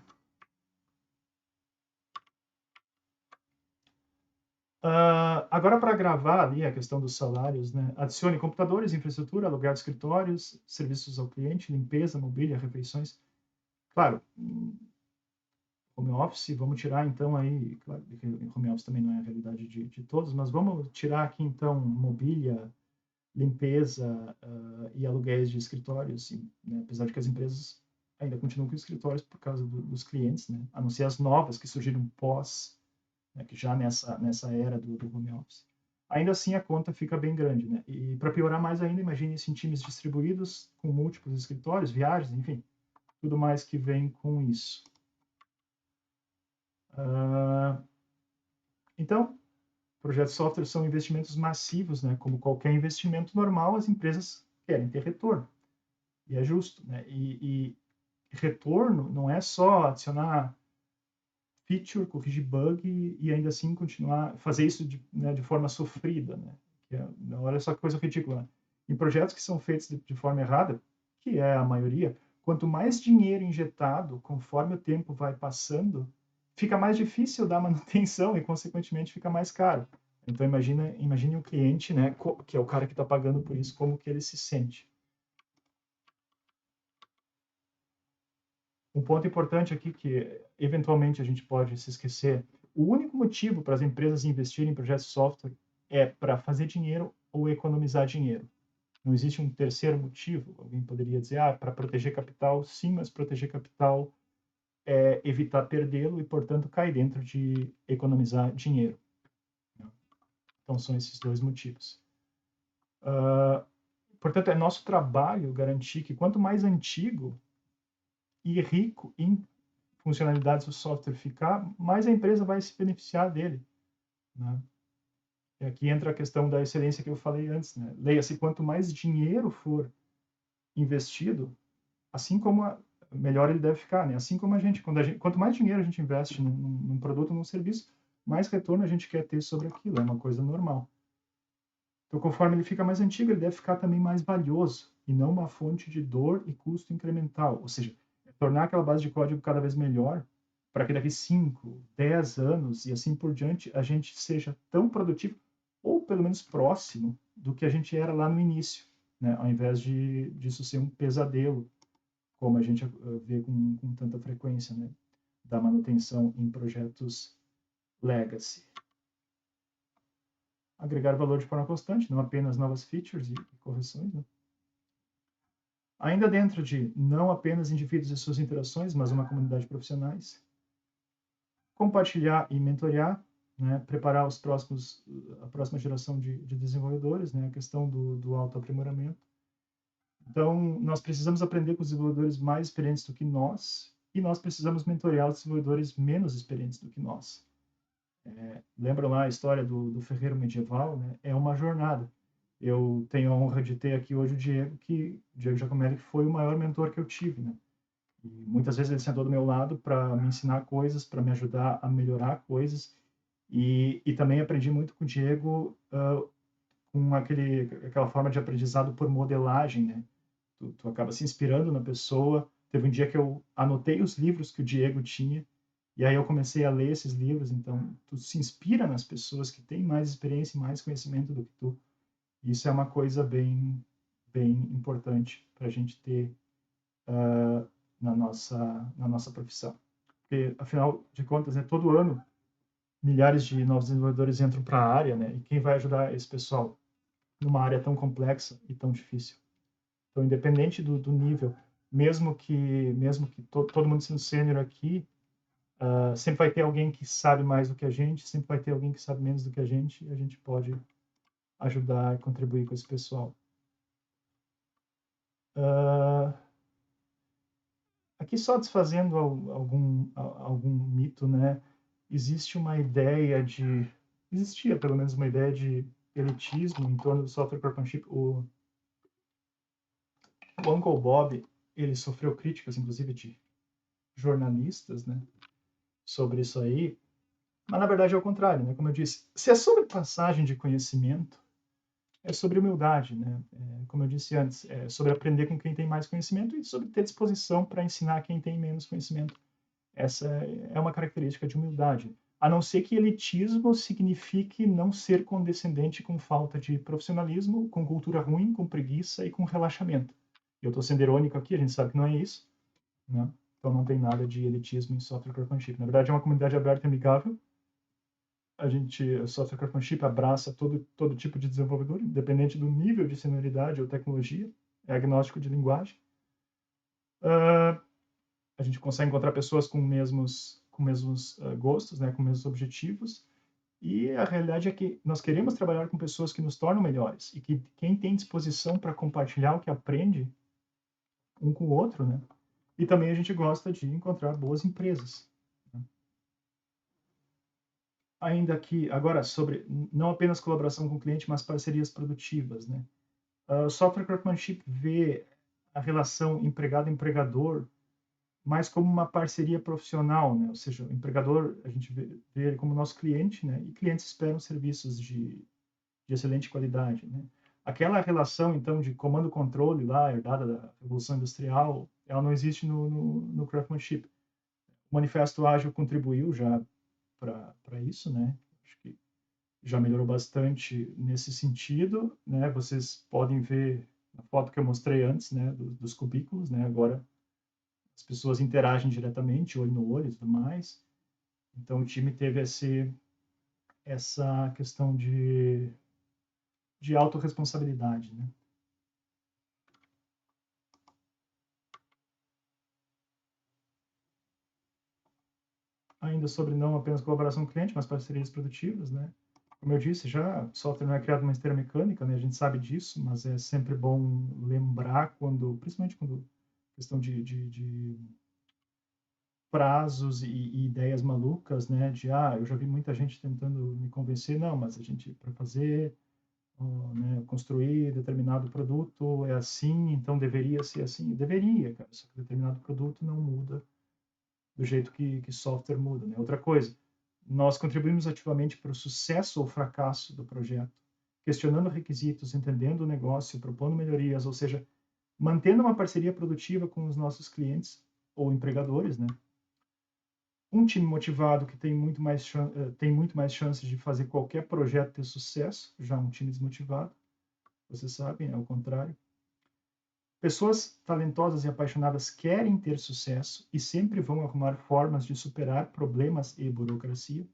Agora, para gravar ali a questão dos salários, né? Adicione computadores, infraestrutura, aluguel de escritórios, serviços ao cliente, limpeza, mobília, refeições. Claro, home office, vamos tirar então aí, claro, home office também não é a realidade de todos, mas vamos tirar aqui então mobília, limpeza e aluguéis de escritórios, né? Apesar de que as empresas ainda continuam com escritórios por causa dos clientes, né? A não ser as novas que surgiram pós, né? Que já nessa era do home office. Ainda assim, a conta fica bem grande, né? E para piorar mais ainda, imagine isso em times distribuídos, com múltiplos escritórios, viagens, enfim, tudo mais que vem com isso. Então, projetos de software são investimentos massivos, né? Como qualquer investimento normal, as empresas querem ter retorno. E é justo, né? E retorno não é só adicionar feature, corrigir bug e ainda assim continuar, fazer isso de forma sofrida, né? Olha só que coisa ridícula, né? Em projetos que são feitos de forma errada, que é a maioria, quanto mais dinheiro injetado, conforme o tempo vai passando, fica mais difícil dar manutenção e, consequentemente, fica mais caro. Então, imagine o cliente, né, que é o cara que está pagando por isso, como que ele se sente. Um ponto importante aqui que, eventualmente, a gente pode se esquecer, o único motivo para as empresas investirem em projetos de software é para fazer dinheiro ou economizar dinheiro. Não existe um terceiro motivo. Alguém poderia dizer, para proteger capital, sim, mas proteger capital é evitar perdê-lo e, portanto, cair dentro de economizar dinheiro. Então, são esses dois motivos. Portanto, é nosso trabalho garantir que quanto mais antigo e rico em funcionalidades o software ficar, mais a empresa vai se beneficiar dele, né? E aqui entra a questão da excelência que eu falei antes, né? Leia-se, quanto mais dinheiro for investido, assim como melhor ele deve ficar, né? Assim como quanto mais dinheiro a gente investe num produto, num serviço, mais retorno a gente quer ter sobre aquilo, é uma coisa normal. Então, conforme ele fica mais antigo, ele deve ficar também mais valioso, e não uma fonte de dor e custo incremental, ou seja, tornar aquela base de código cada vez melhor, para que daqui 5, 10 anos e assim por diante, a gente seja tão produtivo, ou pelo menos próximo, do que a gente era lá no início, né? Ao invés disso ser um pesadelo, como a gente vê com tanta frequência, né? Da manutenção em projetos legacy. Agregar valor de forma constante, não apenas novas features e correções, né? Ainda dentro de não apenas indivíduos e suas interações, mas uma comunidade de profissionais, compartilhar e mentorear, né? Preparar a próxima geração de desenvolvedores, né? A questão do autoaprimoramento. Então, nós precisamos aprender com os desenvolvedores mais experientes do que nós, e nós precisamos mentorear os desenvolvedores menos experientes do que nós. Lembra lá a história do ferreiro medieval, né? É uma jornada. Eu tenho a honra de ter aqui hoje o Diego Giacomelli, que foi o maior mentor que eu tive, né? E muitas vezes ele sentou do meu lado para me ensinar coisas, para me ajudar a melhorar coisas. E também aprendi muito com o Diego, com aquela forma de aprendizado por modelagem, né? Tu acaba se inspirando na pessoa. Teve um dia que eu anotei os livros que o Diego tinha, e aí eu comecei a ler esses livros. Então, tu se inspira nas pessoas que têm mais experiência e mais conhecimento do que tu. Isso é uma coisa bem importante para a gente ter na nossa profissão. Porque, afinal de contas, todo ano milhares de novos desenvolvedores entram para a área, né? E quem vai ajudar esse pessoal numa área tão complexa e tão difícil? Então, independente do nível, mesmo que todo mundo sendo sênior aqui, sempre vai ter alguém que sabe mais do que a gente, sempre vai ter alguém que sabe menos do que a gente, e a gente pode ajudar e contribuir com esse pessoal. Aqui só desfazendo algum mito, né? Existia pelo menos uma ideia de elitismo em torno do software craftsmanship. O Uncle Bob, ele sofreu críticas, inclusive, de jornalistas, né? Sobre isso aí. Mas, na verdade, é o contrário, né? Como eu disse, se é sobre passagem de conhecimento, é sobre humildade, né? Como eu disse antes, é sobre aprender com quem tem mais conhecimento e sobre ter disposição para ensinar quem tem menos conhecimento. Essa é uma característica de humildade. A não ser que elitismo signifique não ser condescendente com falta de profissionalismo, com cultura ruim, com preguiça e com relaxamento. Eu estou sendo irônico aqui, a gente sabe que não é isso, né? Então não tem nada de elitismo em software craftsmanship. Na verdade, é uma comunidade aberta e amigável. O software craftsmanship abraça todo tipo de desenvolvedor, independente do nível de senioridade ou tecnologia, é agnóstico de linguagem. a gente consegue encontrar pessoas com mesmos gostos, né, com mesmos objetivos. E a realidade é que nós queremos trabalhar com pessoas que nos tornam melhores e que quem tem disposição para compartilhar o que aprende um com o outro, né? E também a gente gosta de encontrar boas empresas. Né? Ainda que, agora, sobre não apenas colaboração com o cliente, mas parcerias produtivas, né? O software craftsmanship vê a relação empregado-empregador mais como uma parceria profissional, né? Ou seja, o empregador, a gente vê ele como nosso cliente, né? E clientes esperam serviços de excelente qualidade, né? Aquela relação, então, de comando-controle lá, herdada da Revolução Industrial, ela não existe no craftsmanship. O Manifesto Ágil contribuiu já para isso, né? Acho que já melhorou bastante nesse sentido, né? Vocês podem ver a foto que eu mostrei antes, né? Dos cubículos, né? Agora as pessoas interagem diretamente, olho no olho e tudo mais. Então o time teve essa questão de autorresponsabilidade, né? Ainda sobre não apenas colaboração com o cliente, mas parcerias produtivas, né? Como eu disse, já software não é criado numa esteira mecânica, né? A gente sabe disso, mas é sempre bom lembrar principalmente quando questão de prazos e ideias malucas, né? Eu já vi muita gente tentando me convencer, não, mas a gente para fazer, né, construir determinado produto é assim, então deveria ser assim, deveria, cara. Só que determinado produto não muda do jeito que software muda, né? Outra coisa, nós contribuímos ativamente para o sucesso ou fracasso do projeto, questionando requisitos, entendendo o negócio, propondo melhorias, ou seja, mantendo uma parceria produtiva com os nossos clientes ou empregadores, né? Um time motivado que tem muito mais chances de fazer qualquer projeto ter sucesso, já um time desmotivado, vocês sabem, é o contrário. Pessoas talentosas e apaixonadas querem ter sucesso e sempre vão arrumar formas de superar problemas e burocracia.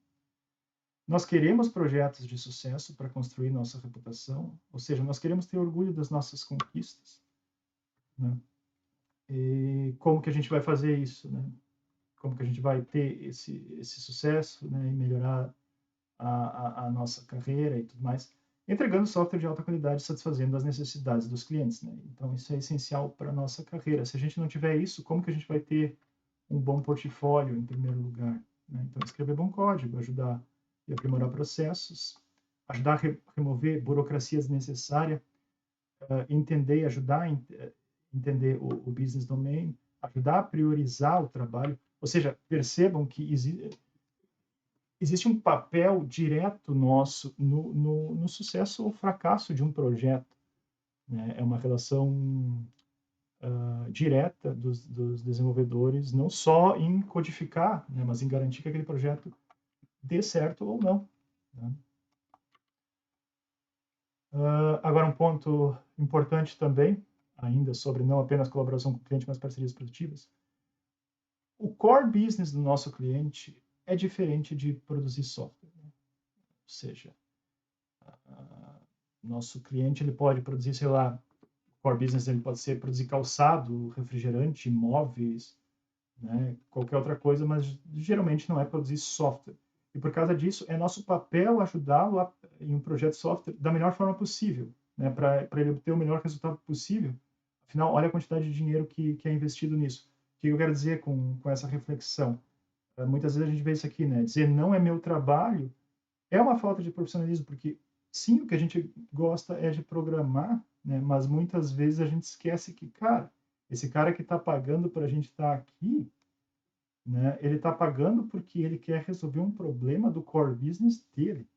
Nós queremos projetos de sucesso para construir nossa reputação, ou seja, nós queremos ter orgulho das nossas conquistas, né? E como que a gente vai fazer isso, né? Como que a gente vai ter esse sucesso, né? E melhorar a nossa carreira e tudo mais, entregando software de alta qualidade, satisfazendo as necessidades dos clientes, né? Então, isso é essencial para a nossa carreira. Se a gente não tiver isso, como que a gente vai ter um bom portfólio, em primeiro lugar? Né? Então, escrever bom código, ajudar e aprimorar processos, ajudar a remover burocracia desnecessária, entender e ajudar a entender o business domain, ajudar a priorizar o trabalho. Ou seja, percebam que existe um papel direto nosso no sucesso ou fracasso de um projeto. Né? É uma relação direta dos desenvolvedores, não só em codificar, né, mas em garantir que aquele projeto dê certo ou não. Né? Agora, um ponto importante também, ainda sobre não apenas colaboração com o cliente, mas parcerias produtivas. O core business do nosso cliente é diferente de produzir software. Né? Ou seja, nosso cliente ele pode produzir, sei lá, core business ele pode ser produzir calçado, refrigerante, móveis, né, qualquer outra coisa, mas geralmente não é produzir software. E por causa disso, é nosso papel ajudá-lo em um projeto de software da melhor forma possível, né, para ele obter o melhor resultado possível. Afinal, olha a quantidade de dinheiro que é investido nisso. O que eu quero dizer com essa reflexão? Muitas vezes a gente vê isso aqui, né? Dizer não é meu trabalho é uma falta de profissionalismo, porque sim, o que a gente gosta é de programar, né? Mas muitas vezes a gente esquece que, cara, esse cara que está pagando para a gente estar aqui, né? Ele está pagando porque ele quer resolver um problema do core business dele.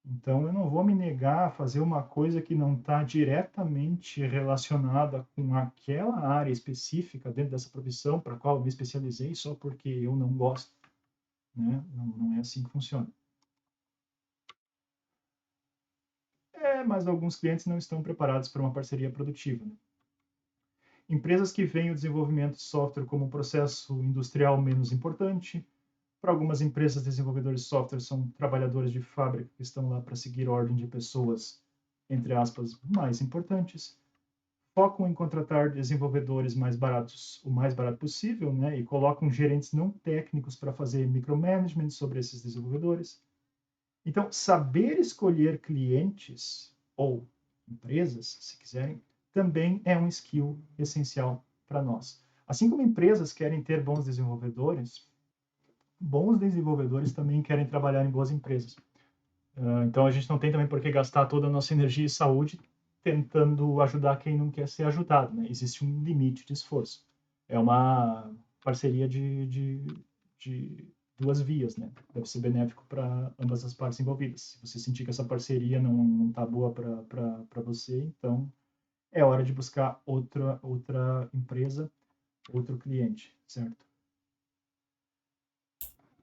Então, eu não vou me negar a fazer uma coisa que não está diretamente relacionada com aquela área específica dentro dessa profissão para a qual eu me especializei só porque eu não gosto, né? Não é assim que funciona. Mas alguns clientes não estão preparados para uma parceria produtiva. Né? Empresas que veem o desenvolvimento de software como um processo industrial menos importante. Para algumas empresas, desenvolvedores de software são trabalhadores de fábrica que estão lá para seguir ordem de pessoas, entre aspas, mais importantes. focam em contratar desenvolvedores mais baratos, o mais barato possível, né? E colocam gerentes não técnicos para fazer micromanagement sobre esses desenvolvedores. Então, saber escolher clientes ou empresas, se quiserem, também é um skill essencial para nós. Assim como empresas querem ter bons desenvolvedores também querem trabalhar em boas empresas. Então, a gente não tem também por que gastar toda a nossa energia e saúde tentando ajudar quem não quer ser ajudado, né? Existe um limite de esforço. É uma parceria de duas vias, né? Deve ser benéfico para ambas as partes envolvidas. Se você sentir que essa parceria não está boa para você, então é hora de buscar outra empresa, outro cliente, certo?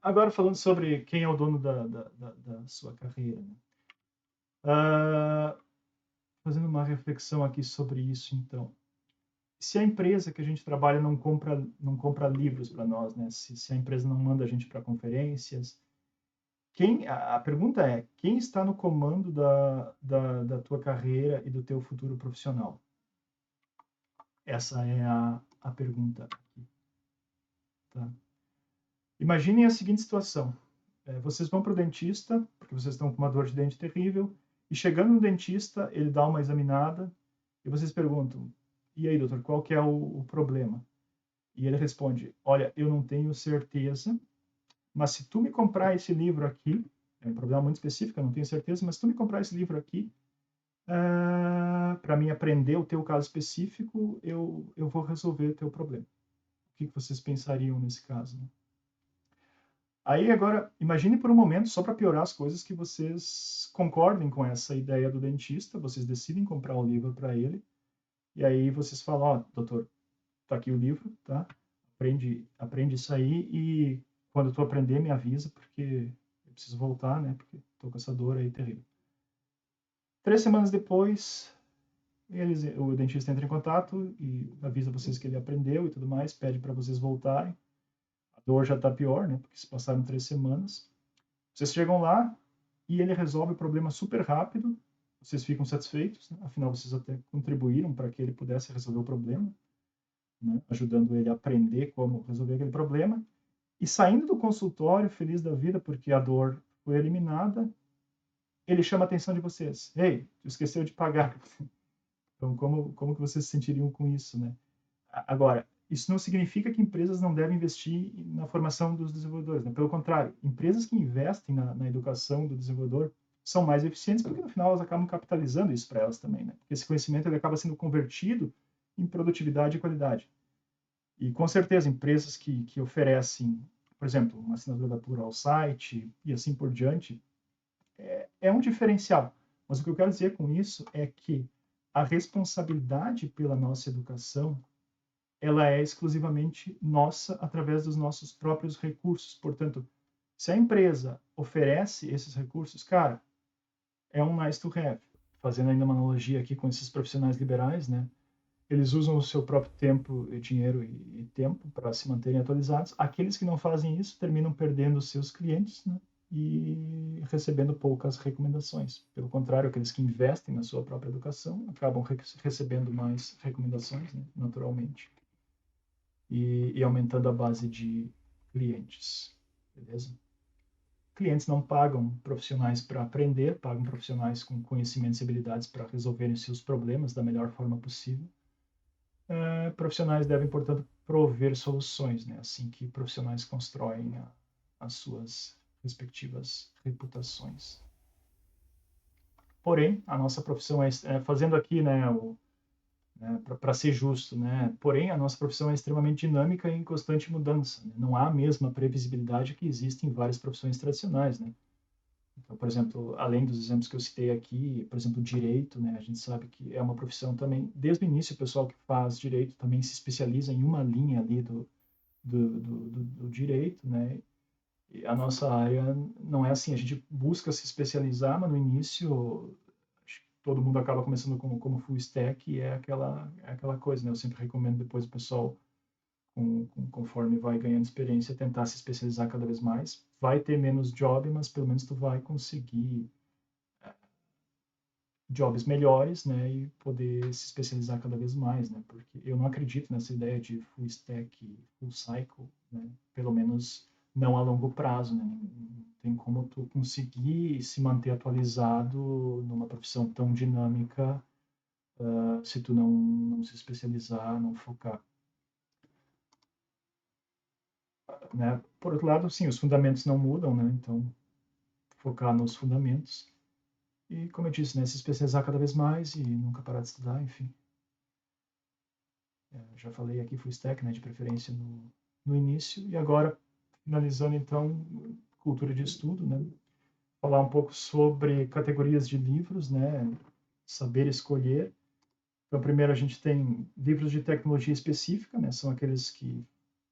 Agora falando sobre quem é o dono da sua carreira, né? Fazendo uma reflexão aqui sobre isso, então. Se a empresa que a gente trabalha não compra livros para nós, né? Se a empresa não manda a gente para conferências, a pergunta é, quem está no comando da tua carreira e do teu futuro profissional? Essa é a pergunta aqui, tá? Imaginem a seguinte situação. Vocês vão para o dentista, porque vocês estão com uma dor de dente terrível, e chegando no dentista, ele dá uma examinada, e vocês perguntam, e aí, doutor, qual que é o problema? E ele responde, olha, eu não tenho certeza, mas se tu me comprar esse livro aqui, é um problema muito específico, eu não tenho certeza, mas se tu me comprar esse livro aqui, para mim aprender o teu caso específico, eu vou resolver o teu problema. O que vocês pensariam nesse caso, né? Aí agora, imagine por um momento, só para piorar as coisas, que vocês concordem com essa ideia do dentista, vocês decidem comprar o livro para ele, e aí vocês falam, ó, doutor, tá aqui o livro, tá? Aprende isso aí e quando tu aprender me avisa, porque eu preciso voltar, né? Porque tô com essa dor aí terrível. 3 semanas depois, o dentista entra em contato e avisa vocês que ele aprendeu e tudo mais, pede para vocês voltarem. A dor já tá pior, né? Porque se passaram 3 semanas. Vocês chegam lá e ele resolve o problema super rápido. Vocês ficam satisfeitos, né? Afinal vocês até contribuíram para que ele pudesse resolver o problema, né? Ajudando ele a aprender como resolver aquele problema. E saindo do consultório, feliz da vida, porque a dor foi eliminada, ele chama a atenção de vocês. Ei, tu esqueceu de pagar. Então, como que vocês se sentiriam com isso, né? Agora, isso não significa que empresas não devem investir na formação dos desenvolvedores, né? Pelo contrário, empresas que investem na educação do desenvolvedor são mais eficientes porque, no final, elas acabam capitalizando isso para elas também, né? Porque esse conhecimento ele acaba sendo convertido em produtividade e qualidade. E, com certeza, empresas que oferecem, por exemplo, uma assinatura da Pluralsight e assim por diante, é um diferencial. Mas o que eu quero dizer com isso é que a responsabilidade pela nossa educação ela é exclusivamente nossa através dos nossos próprios recursos. Portanto, se a empresa oferece esses recursos, cara, é um nice to have. Fazendo ainda uma analogia aqui com esses profissionais liberais, né? Eles usam o seu próprio tempo, dinheiro e tempo para se manterem atualizados. Aqueles que não fazem isso terminam perdendo os seus clientes, né? E recebendo poucas recomendações. Pelo contrário, aqueles que investem na sua própria educação acabam recebendo mais recomendações, né? Naturalmente. E aumentando a base de clientes. Beleza? Clientes não pagam profissionais para aprender, pagam profissionais com conhecimentos e habilidades para resolverem seus problemas da melhor forma possível. Profissionais devem, portanto, prover soluções, né? Assim que profissionais constroem as suas respectivas reputações. Porém, a nossa profissão fazendo aqui, né, para ser justo, né? Porém, a nossa profissão é extremamente dinâmica e em constante mudança, né? Não há a mesma previsibilidade que existe em várias profissões tradicionais, né? Então, por exemplo, além dos exemplos que eu citei aqui, por exemplo, direito, né? A gente sabe que é uma profissão também, desde o início, o pessoal que faz direito também se especializa em uma linha ali do direito, né? E a nossa área não é assim, a gente busca se especializar, mas no início todo mundo acaba começando como full stack e é aquela coisa, né? Eu sempre recomendo depois o pessoal, conforme vai ganhando experiência, tentar se especializar cada vez mais. Vai ter menos job, mas pelo menos tu vai conseguir jobs melhores, né, e poder se especializar cada vez mais, né, porque eu não acredito nessa ideia de full stack, full cycle, né, pelo menos não a longo prazo, né, não tem como tu conseguir se manter atualizado numa profissão tão dinâmica, se tu não se especializar, não focar, né. Por outro lado, sim, os fundamentos não mudam, né, então focar nos fundamentos e, como eu disse, né, se especializar cada vez mais e nunca parar de estudar, enfim. Já falei aqui full stack, né, de preferência no início, e agora, finalizando então, cultura de estudo, né, falar um pouco sobre categorias de livros, né, saber escolher. Então, primeiro a gente tem livros de tecnologia específica, né, são aqueles que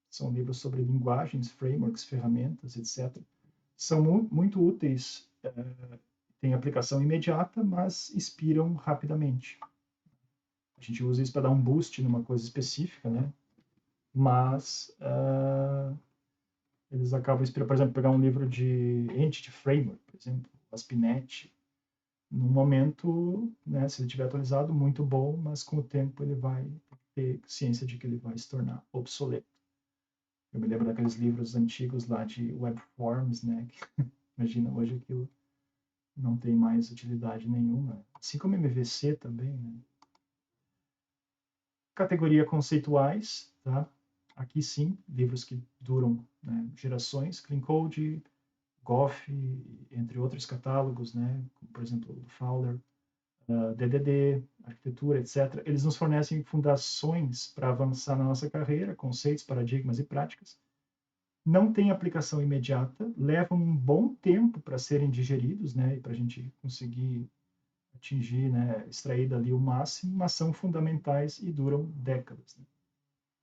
são livros sobre linguagens, frameworks, ferramentas, etc. São muito úteis, têm aplicação imediata, mas expiram rapidamente. A gente usa isso para dar um boost numa coisa específica, né? Mas eles acabam inspirando, por exemplo, pegar um livro de Entity Framework, por exemplo, ASP.NET, no momento, né, se ele estiver atualizado, muito bom, mas com o tempo ele vai ter ciência de que ele vai se tornar obsoleto. Eu me lembro daqueles livros antigos lá de web forms, né? Que, imagina, hoje aquilo não tem mais utilidade nenhuma. Assim como MVC também, né? Categoria conceituais, tá? Aqui sim, livros que duram, né, gerações, Clean Code, Goff, entre outros catálogos, né, como, por exemplo, o Fowler, DDD, arquitetura, etc. Eles nos fornecem fundações para avançar na nossa carreira, conceitos, paradigmas e práticas. Não tem aplicação imediata, levam um bom tempo para serem digeridos, né, e para a gente conseguir atingir, né, extrair dali o máximo, mas são fundamentais e duram décadas. Né?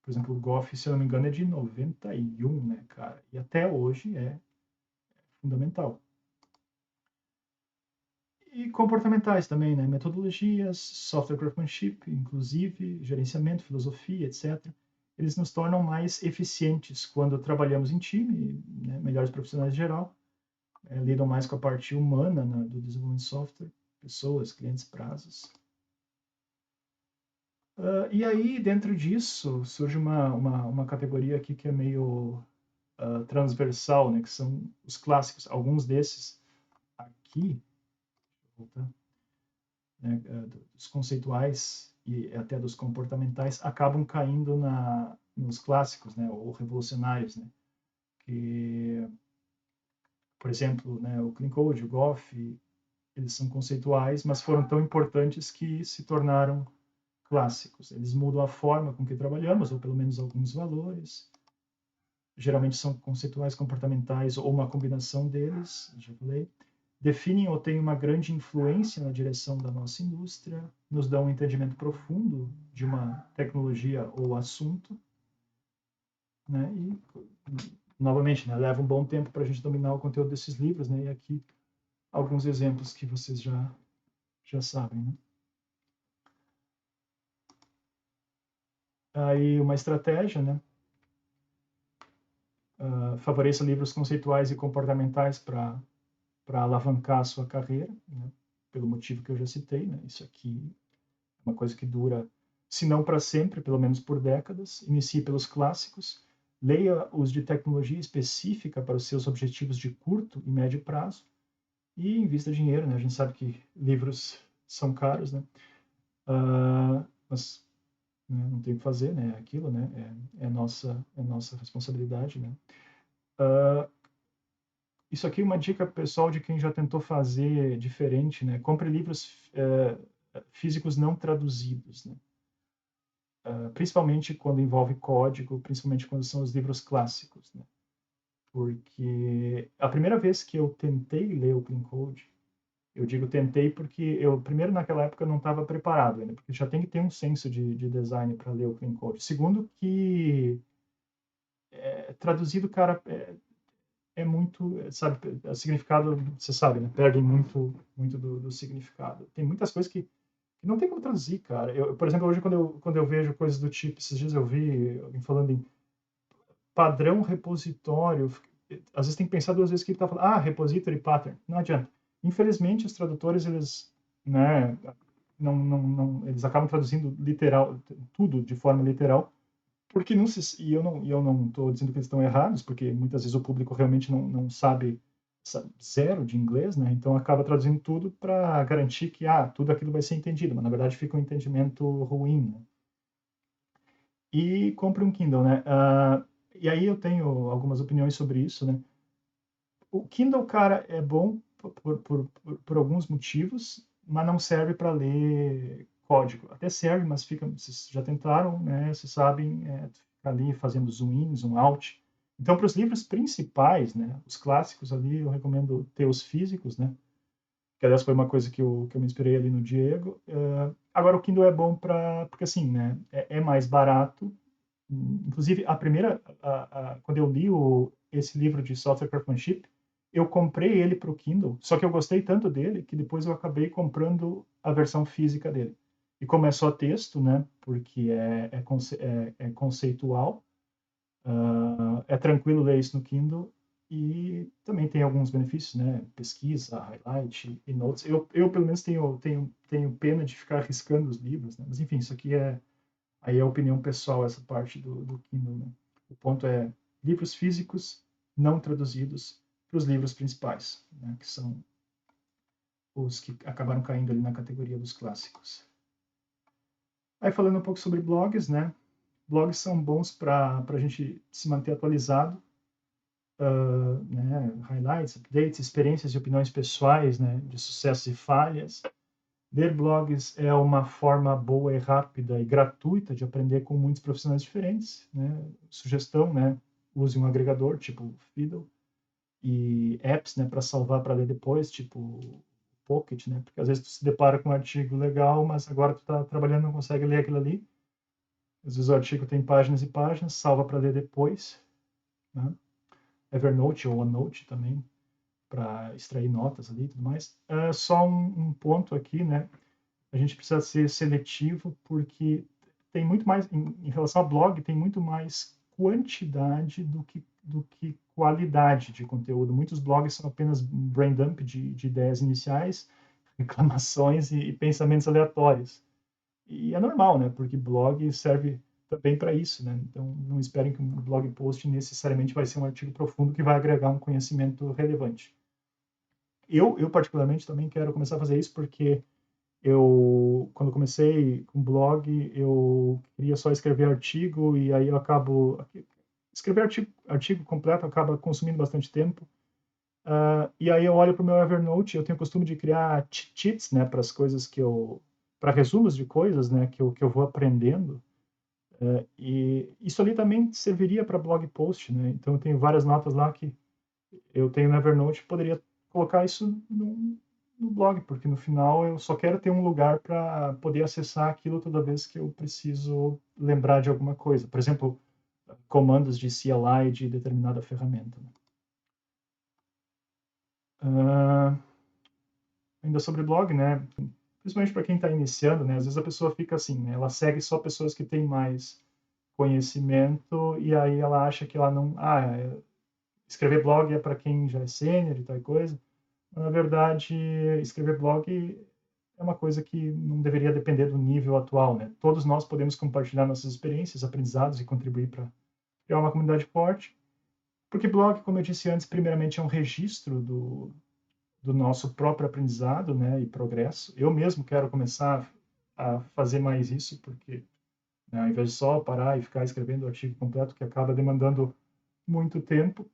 Por exemplo, o Goff, se eu não me engano, é de 91, né, cara? E até hoje é fundamental. E comportamentais também, né? Metodologias, software craftsmanship, inclusive, gerenciamento, filosofia, etc. Eles nos tornam mais eficientes quando trabalhamos em time, né? Melhores profissionais em geral, lidam mais com a parte humana, né, do desenvolvimento de software, pessoas, clientes, prazos. E aí, dentro disso, surge uma categoria aqui que é meio transversal, né, que são os clássicos. Alguns desses aqui, voltar, né, dos conceituais e até dos comportamentais, acabam caindo nos clássicos, né, ou revolucionários, né, que, por exemplo, né, o Clean Code, o Goff, eles são conceituais, mas foram tão importantes que se tornaram clássicos. Eles mudam a forma com que trabalhamos, ou pelo menos alguns valores. Geralmente são conceituais, comportamentais, ou uma combinação deles, já falei. Definem ou têm uma grande influência na direção da nossa indústria, nos dão um entendimento profundo de uma tecnologia ou assunto, né? E, novamente, né, leva um bom tempo para a gente dominar o conteúdo desses livros, né? E aqui alguns exemplos que vocês já sabem, né? Aí uma estratégia, né? Favoreça livros conceituais e comportamentais para alavancar a sua carreira, né? Pelo motivo que eu já citei, né? Isso aqui é uma coisa que dura, se não para sempre, pelo menos por décadas. Inicie pelos clássicos, leia os de tecnologia específica para os seus objetivos de curto e médio prazo e invista dinheiro, né? A gente sabe que livros são caros, né? Mas né, não tem o que fazer, né? Aquilo, né? É nossa responsabilidade, né? Isso aqui é uma dica pessoal de quem já tentou fazer diferente, né? Compre livros físicos não traduzidos, né? Principalmente quando envolve código, principalmente quando são os livros clássicos, né? Porque a primeira vez que eu tentei ler o Clean Code, eu digo tentei porque eu, primeiro, naquela época, não estava preparado ainda, porque já tem que ter um senso de design para ler o Clean Code. Segundo, que traduzido, cara, muito, sabe, o significado, você sabe, né? Perde muito do significado. Tem muitas coisas que não tem como traduzir, cara. Eu, por exemplo, hoje quando eu vejo coisas do tipo, esses dias eu vi alguém falando em padrão repositório, às vezes tem que pensar duas vezes que ele está falando, repository pattern. Não adianta. Infelizmente, os tradutores, eles né? Eles acabam traduzindo literal, tudo de forma literal, porque não se, e eu não estou dizendo que eles estão errados, porque muitas vezes o público realmente não sabe, zero de inglês, né? Então acaba traduzindo tudo para garantir que tudo aquilo vai ser entendido, mas na verdade fica um entendimento ruim, né? E compre um Kindle, né? E aí eu tenho algumas opiniões sobre isso, né? O Kindle, cara, é bom por alguns motivos, mas não serve para ler código. Até serve, mas fica, vocês já tentaram, né? Vocês sabem, ficar ali fazendo zoom in, zoom out. Então, para os livros principais, né? Os clássicos ali, eu recomendo ter os físicos, né? Que, aliás, foi uma coisa que eu me inspirei ali no Diego. Agora, o Kindle é bom porque, assim, né? É mais barato. Inclusive, quando eu li esse livro de Software Craftsmanship, eu comprei ele para o Kindle, só que eu gostei tanto dele que depois eu acabei comprando a versão física dele. E como é só texto, né, porque é conceitual, é tranquilo ler isso no Kindle e também tem alguns benefícios, né, pesquisa, highlight e notes. Eu pelo menos tenho pena de ficar riscando os livros, né, mas enfim, isso aqui aí é a opinião pessoal, essa parte do Kindle, né? O ponto é livros físicos não traduzidos para os livros principais, né? Que são os que acabaram caindo ali na categoria dos clássicos. Aí falando um pouco sobre blogs, né? Blogs são bons para a gente se manter atualizado, né? Highlights, updates, experiências e opiniões pessoais, né? De sucessos e falhas. Ler blogs é uma forma boa e rápida e gratuita de aprender com muitos profissionais diferentes, né? Sugestão, né? Use um agregador, tipo Fiddle, e apps, né, para salvar para ler depois, tipo Pocket, né? Porque às vezes tu se depara com um artigo legal, mas agora tu tá trabalhando e não consegue ler aquilo ali. Às vezes o artigo tem páginas e páginas, salva para ler depois, né? Evernote ou OneNote também, para extrair notas ali e tudo mais. Só um ponto aqui, né? A gente precisa ser seletivo porque tem muito mais, em relação a blog, tem muito mais quantidade do que qualidade de conteúdo. Muitos blogs são apenas um brain dump de ideias iniciais, reclamações e pensamentos aleatórios. E é normal, né? Porque blog serve também para isso, né? Então, não esperem que um blog post necessariamente vai ser um artigo profundo que vai agregar um conhecimento relevante. Eu particularmente, também quero começar a fazer isso porque quando comecei com blog, eu queria só escrever artigo e aí eu acabo escrever artigo completo acaba consumindo bastante tempo. E aí eu olho para o meu Evernote, eu tenho o costume de criar cheats, né, para as coisas para resumos de coisas, né, que eu vou aprendendo. E isso ali também serviria para blog post, né? Então eu tenho várias notas lá que eu tenho no Evernote, poderia colocar isso no blog, porque no final eu só quero ter um lugar para poder acessar aquilo toda vez que eu preciso lembrar de alguma coisa. Por exemplo, comandos de CLI de determinada ferramenta. Uh, Ainda sobre blog, né? Principalmente para quem está iniciando, né? Às vezes a pessoa fica assim, né? Ela segue só pessoas que têm mais conhecimento e aí ela acha que ela não... escrever blog é para quem já é sênior e tal coisa. Na verdade, escrever blog é uma coisa que não deveria depender do nível atual, né? Todos nós podemos compartilhar nossas experiências, aprendizados e contribuir para criar uma comunidade forte, porque blog, como eu disse antes, primeiramente é um registro do nosso próprio aprendizado, né, e progresso. Eu mesmo quero começar a fazer mais isso, porque, né, ao invés de só parar e ficar escrevendo o artigo completo, que acaba demandando muito tempo,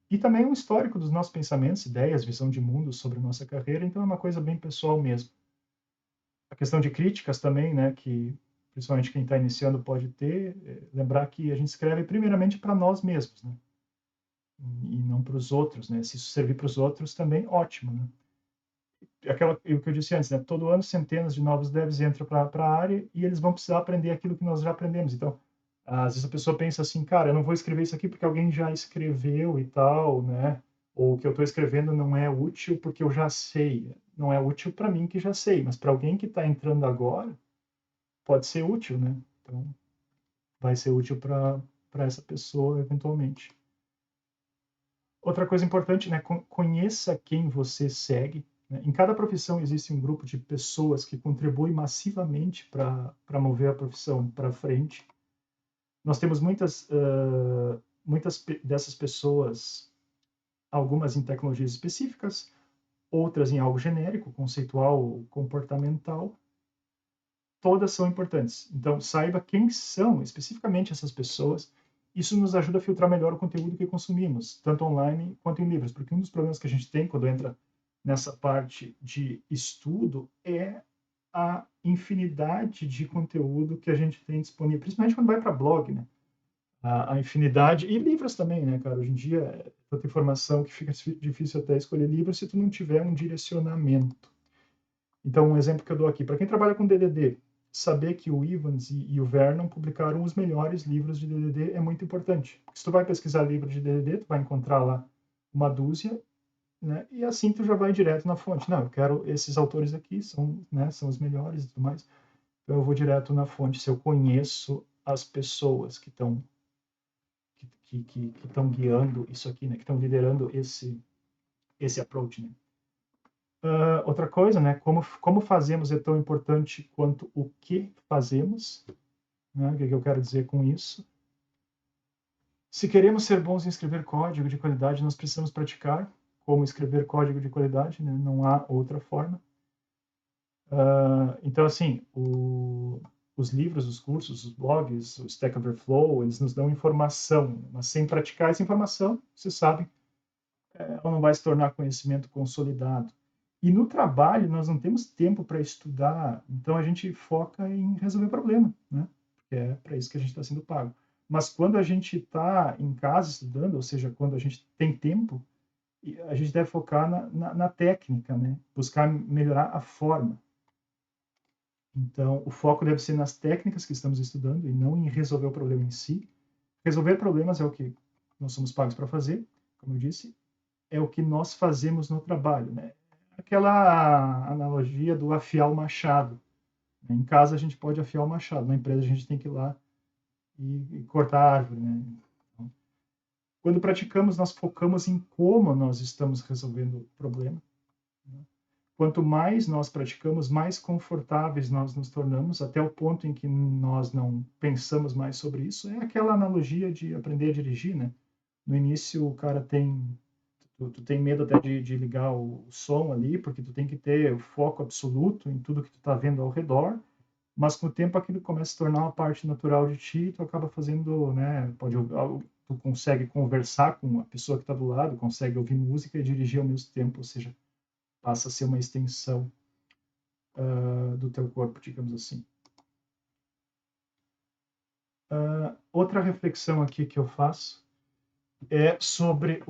e também um histórico dos nossos pensamentos, ideias, visão de mundo sobre a nossa carreira, então é uma coisa bem pessoal mesmo. A questão de críticas também, né, que principalmente quem está iniciando pode ter, lembrar que a gente escreve primeiramente para nós mesmos, né, e não para os outros, né. Se isso servir para os outros, também ótimo, né. O que eu disse antes, né, todo ano centenas de novos devs entram para a área e eles vão precisar aprender aquilo que nós já aprendemos. Então, às vezes a pessoa pensa assim, cara, eu não vou escrever isso aqui porque alguém já escreveu e tal, né? Ou o que eu estou escrevendo não é útil porque eu já sei. Não é útil para mim que já sei, mas para alguém que está entrando agora, pode ser útil, né? Então, vai ser útil para essa pessoa eventualmente. Outra coisa importante, né? Conheça quem você segue, né? Em cada profissão existe um grupo de pessoas que contribuem massivamente para mover a profissão para frente. Nós temos muitas dessas pessoas, algumas em tecnologias específicas, outras em algo genérico, conceitual, comportamental. Todas são importantes. Então, saiba quem são especificamente essas pessoas. Isso nos ajuda a filtrar melhor o conteúdo que consumimos, tanto online quanto em livros, porque um dos problemas que a gente tem quando entra nessa parte de estudo é a infinidade de conteúdo que a gente tem disponível, principalmente quando vai para blog, né? A infinidade, e livros também, né, cara? Hoje em dia é tanta informação que fica difícil até escolher livros se tu não tiver um direcionamento. Então, um exemplo que eu dou aqui, para quem trabalha com DDD, saber que o Evans e o Vernon publicaram os melhores livros de DDD é muito importante. Se tu vai pesquisar livro de DDD, tu vai encontrar lá uma dúzia, né? E assim tu já vai direto na fonte. Não, eu quero esses autores aqui, são, né, são os melhores e tudo mais. Então eu vou direto na fonte, se eu conheço as pessoas que estão que estão guiando isso aqui, né? Que estão liderando esse approach, né? Outra coisa, né? Como fazemos é tão importante quanto o que fazemos, né? O que eu quero dizer com isso? Se queremos ser bons em escrever código de qualidade, nós precisamos praticar como escrever código de qualidade, né? Não há outra forma. Então, assim, os livros, os cursos, os blogs, o Stack Overflow, eles nos dão informação, mas sem praticar essa informação, vocês sabem, ela não vai se tornar conhecimento consolidado. E no trabalho, nós não temos tempo para estudar, então a gente foca em resolver problema, né? Porque é para isso que a gente está sendo pago. Mas quando a gente está em casa estudando, ou seja, quando a gente tem tempo, a gente deve focar na técnica, né? Buscar melhorar a forma. Então, o foco deve ser nas técnicas que estamos estudando e não em resolver o problema em si. Resolver problemas é o que nós somos pagos para fazer, como eu disse, é o que nós fazemos no trabalho, né? Aquela analogia do afiar o machado. Em casa a gente pode afiar o machado, na empresa a gente tem que ir lá e cortar a árvore, né? Então, quando praticamos, nós focamos em como nós estamos resolvendo o problema. Quanto mais nós praticamos, mais confortáveis nós nos tornamos, até o ponto em que nós não pensamos mais sobre isso. É aquela analogia de aprender a dirigir, né? No início o cara tu tem medo até de ligar o som ali, porque tu tem que ter o foco absoluto em tudo que tu está vendo ao redor, mas com o tempo aquilo começa a se tornar uma parte natural de ti, tu acaba fazendo, né, tu consegue conversar com a pessoa que está do lado, consegue ouvir música e dirigir ao mesmo tempo, ou seja, passa a ser uma extensão do teu corpo, digamos assim. Outra reflexão aqui que eu faço é sobre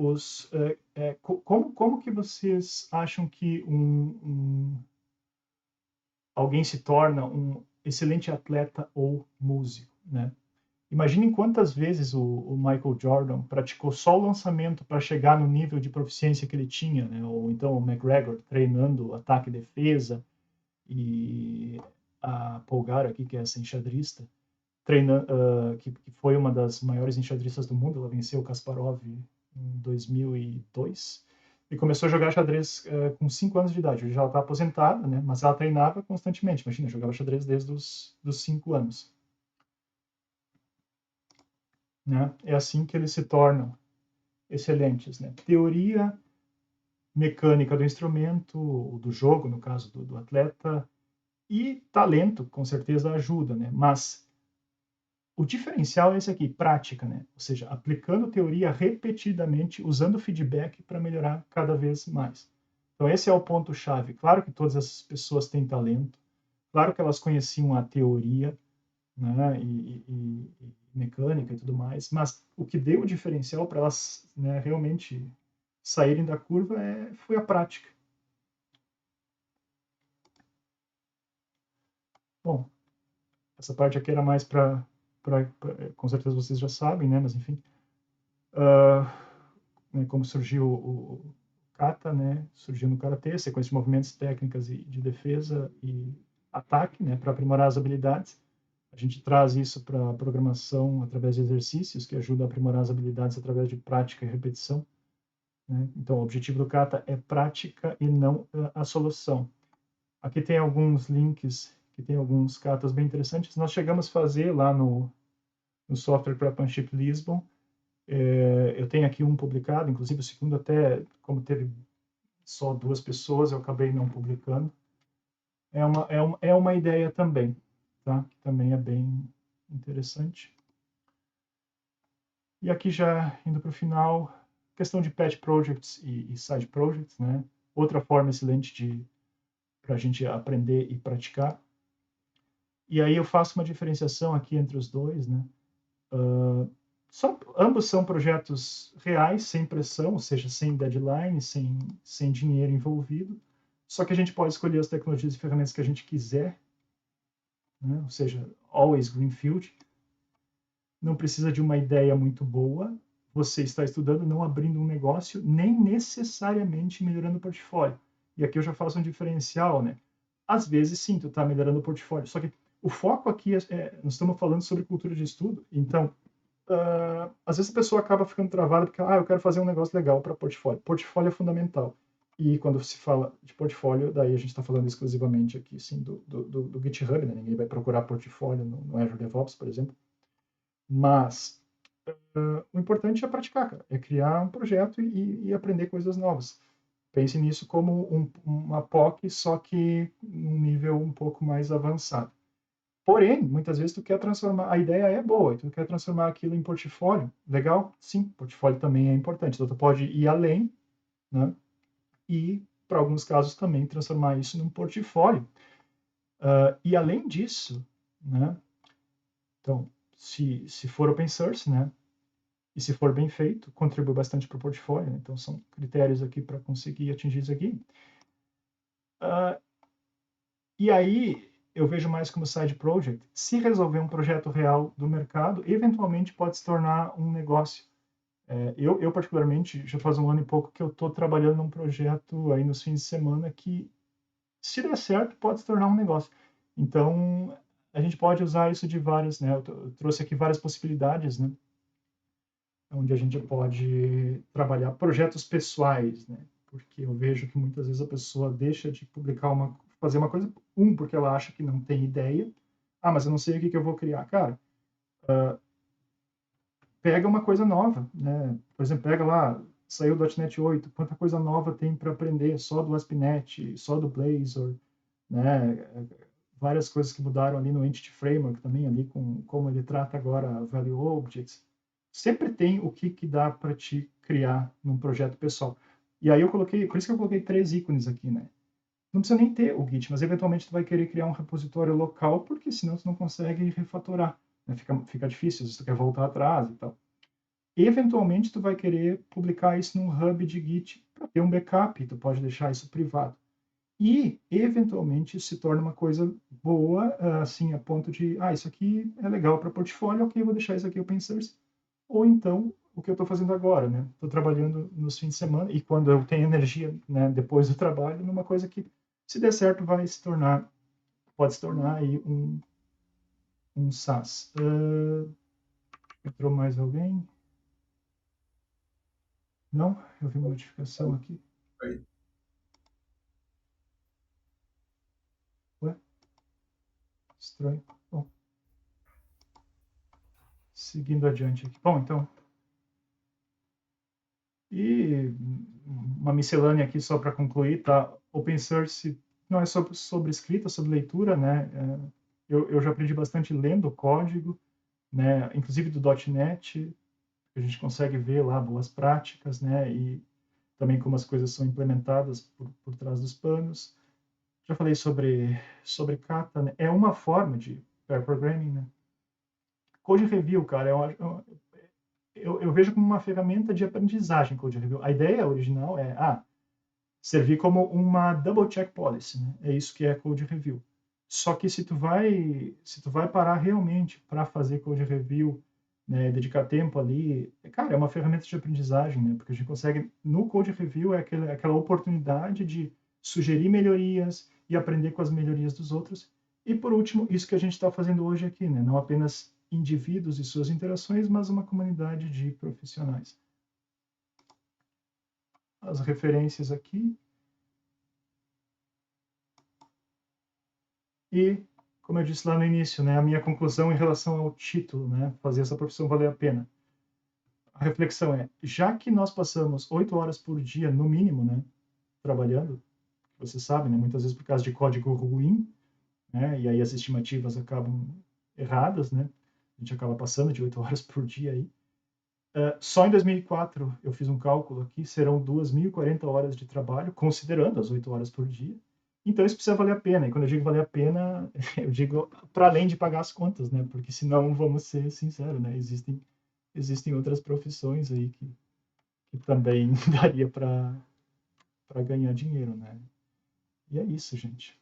como que vocês acham que alguém se torna um excelente atleta ou músico, né? Imaginem quantas vezes o Michael Jordan praticou só o lançamento para chegar no nível de proficiência que ele tinha, né? Ou então o McGregor treinando ataque e defesa, e a Polgara aqui, que é essa enxadrista, que foi uma das maiores enxadristas do mundo, ela venceu o Kasparov em 2002, e começou a jogar xadrez com 5 anos de idade. Hoje ela está aposentada, né? Mas ela treinava constantemente. Imagina, jogava xadrez desde os 5 anos. Né? É assim que eles se tornam excelentes. Né? Teoria mecânica do instrumento, do jogo, no caso do atleta, e talento, com certeza, ajuda. Né? Mas o diferencial é esse aqui, prática, né? Ou seja, aplicando teoria repetidamente, usando feedback para melhorar cada vez mais. Então, esse é o ponto-chave. Claro que todas essas pessoas têm talento, claro que elas conheciam a teoria, né, e mecânica e tudo mais, mas o que deu o diferencial para elas, né, realmente saírem da curva foi a prática. Bom, essa parte aqui era mais para com certeza vocês já sabem, né, mas enfim, né, como surgiu o kata, né, surgiu no karatê, sequência de movimentos, técnicas de defesa e ataque, né, para aprimorar as habilidades. A gente traz isso para a programação através de exercícios que ajudam a aprimorar as habilidades através de prática e repetição. né? Então, o objetivo do kata é prática e não a solução. Aqui tem alguns links, que tem alguns katas bem interessantes. Nós chegamos a fazer lá no Software Craftsmanship Lisbon. Eu tenho aqui um publicado, inclusive o segundo até, como teve só 2 pessoas, eu acabei não publicando. É uma ideia também, tá? Que também é bem interessante. E aqui já indo para o final, questão de pet projects e side projects, né? Outra forma excelente para a gente aprender e praticar. E aí eu faço uma diferenciação aqui entre os dois, né? Ambos são projetos reais, sem pressão, ou seja, sem deadline, sem dinheiro envolvido. Só que a gente pode escolher as tecnologias e ferramentas que a gente quiser, né? Ou seja, always greenfield. Não precisa de uma ideia muito boa. Você está estudando, não abrindo um negócio, nem necessariamente melhorando o portfólio. E aqui eu já faço um diferencial, né? Às vezes, sim, tu está melhorando o portfólio. Só que o foco aqui nós estamos falando sobre cultura de estudo. Então, às vezes a pessoa acaba ficando travada porque, eu quero fazer um negócio legal para portfólio. Portfólio é fundamental. E quando se fala de portfólio, daí a gente está falando exclusivamente aqui, sim, do GitHub, né? Ninguém vai procurar portfólio no Azure DevOps, por exemplo. Mas o importante é praticar, cara. É criar um projeto e aprender coisas novas. Pense nisso como uma POC, só que num nível um pouco mais avançado. Porém, muitas vezes tu quer transformar, a ideia é boa, tu quer transformar aquilo em portfólio, legal? Sim, portfólio também é importante. Então tu pode ir além, né? E, para alguns casos, também transformar isso num portfólio. E além disso, né? Então, se for open source, né? E se for bem feito, contribui bastante para o portfólio. Né? Então, são critérios aqui para conseguir atingir isso aqui. E aí, eu vejo mais como side project. Se resolver um projeto real do mercado, eventualmente pode se tornar um negócio. Eu, particularmente, já faz um ano e pouco que eu estou trabalhando num projeto aí nos fins de semana que, se der certo, pode se tornar um negócio. Então, a gente pode usar isso de várias, né? Eu trouxe aqui várias possibilidades, né? Onde a gente pode trabalhar projetos pessoais, né? Porque eu vejo que muitas vezes a pessoa deixa de fazer uma coisa, porque ela acha que não tem ideia. Mas eu não sei o que eu vou criar. Cara, pega uma coisa nova, né? Por exemplo, pega lá, saiu do .NET 8, quanta coisa nova tem para aprender, só do ASP.NET, só do Blazor, né? Várias coisas que mudaram ali no Entity Framework também, ali com como ele trata agora Value Objects. Sempre tem o que dá para te criar num projeto pessoal. E aí eu coloquei, por isso que eu coloquei 3 ícones aqui, né? Não precisa nem ter o Git, mas eventualmente tu vai querer criar um repositório local, porque senão tu não consegue refatorar, né? Fica difícil, se tu quer voltar atrás e tal. Eventualmente tu vai querer publicar isso num hub de Git para ter um backup, tu pode deixar isso privado. E, eventualmente, se torna uma coisa boa, assim, a ponto de, isso aqui é legal para portfólio, ok, vou deixar isso aqui open source. Ou então, o que eu estou fazendo agora, né? Estou trabalhando nos fins de semana e quando eu tenho energia, né, depois do trabalho, numa coisa que, se der certo, pode se tornar aí um SaaS. Entrou mais alguém? Não? Eu vi uma notificação aqui. Oi. Ué? Estranho. Bom, seguindo adiante aqui. Bom, então, e uma miscelânea aqui só para concluir, tá? Open source não é sobre escrita, sobre leitura, né? Eu já aprendi bastante lendo código, né? Inclusive do .NET, a gente consegue ver lá boas práticas, né? E também como as coisas são implementadas por trás dos panos. Já falei sobre Kata, né? É uma forma de pair programming, né? Code review, cara, eu vejo como uma ferramenta de aprendizagem Code Review. A ideia original servir como uma double check policy, né? É isso que é Code Review. Só que se tu vai parar realmente para fazer Code Review, né, dedicar tempo ali, cara, é uma ferramenta de aprendizagem, né? Porque a gente consegue, no Code Review, aquela oportunidade de sugerir melhorias e aprender com as melhorias dos outros. E, por último, isso que a gente está fazendo hoje aqui, né? Não apenas indivíduos e suas interações, mas uma comunidade de profissionais. as referências aqui. E, como eu disse lá no início, né, a minha conclusão em relação ao título, né, fazer essa profissão valer a pena. A reflexão é, já que nós passamos 8 horas por dia, no mínimo, né, trabalhando, você sabe, né, muitas vezes por causa de código ruim, né, e aí as estimativas acabam erradas, né, a gente acaba passando de 8 horas por dia aí. Só em 2004, eu fiz um cálculo aqui, serão 2.040 horas de trabalho, considerando as 8 horas por dia. Então isso precisa valer a pena. E quando eu digo valer a pena, eu digo para além de pagar as contas, né? Porque senão, vamos ser sinceros, né? Existem outras profissões aí que também daria para ganhar dinheiro, né? E é isso, gente.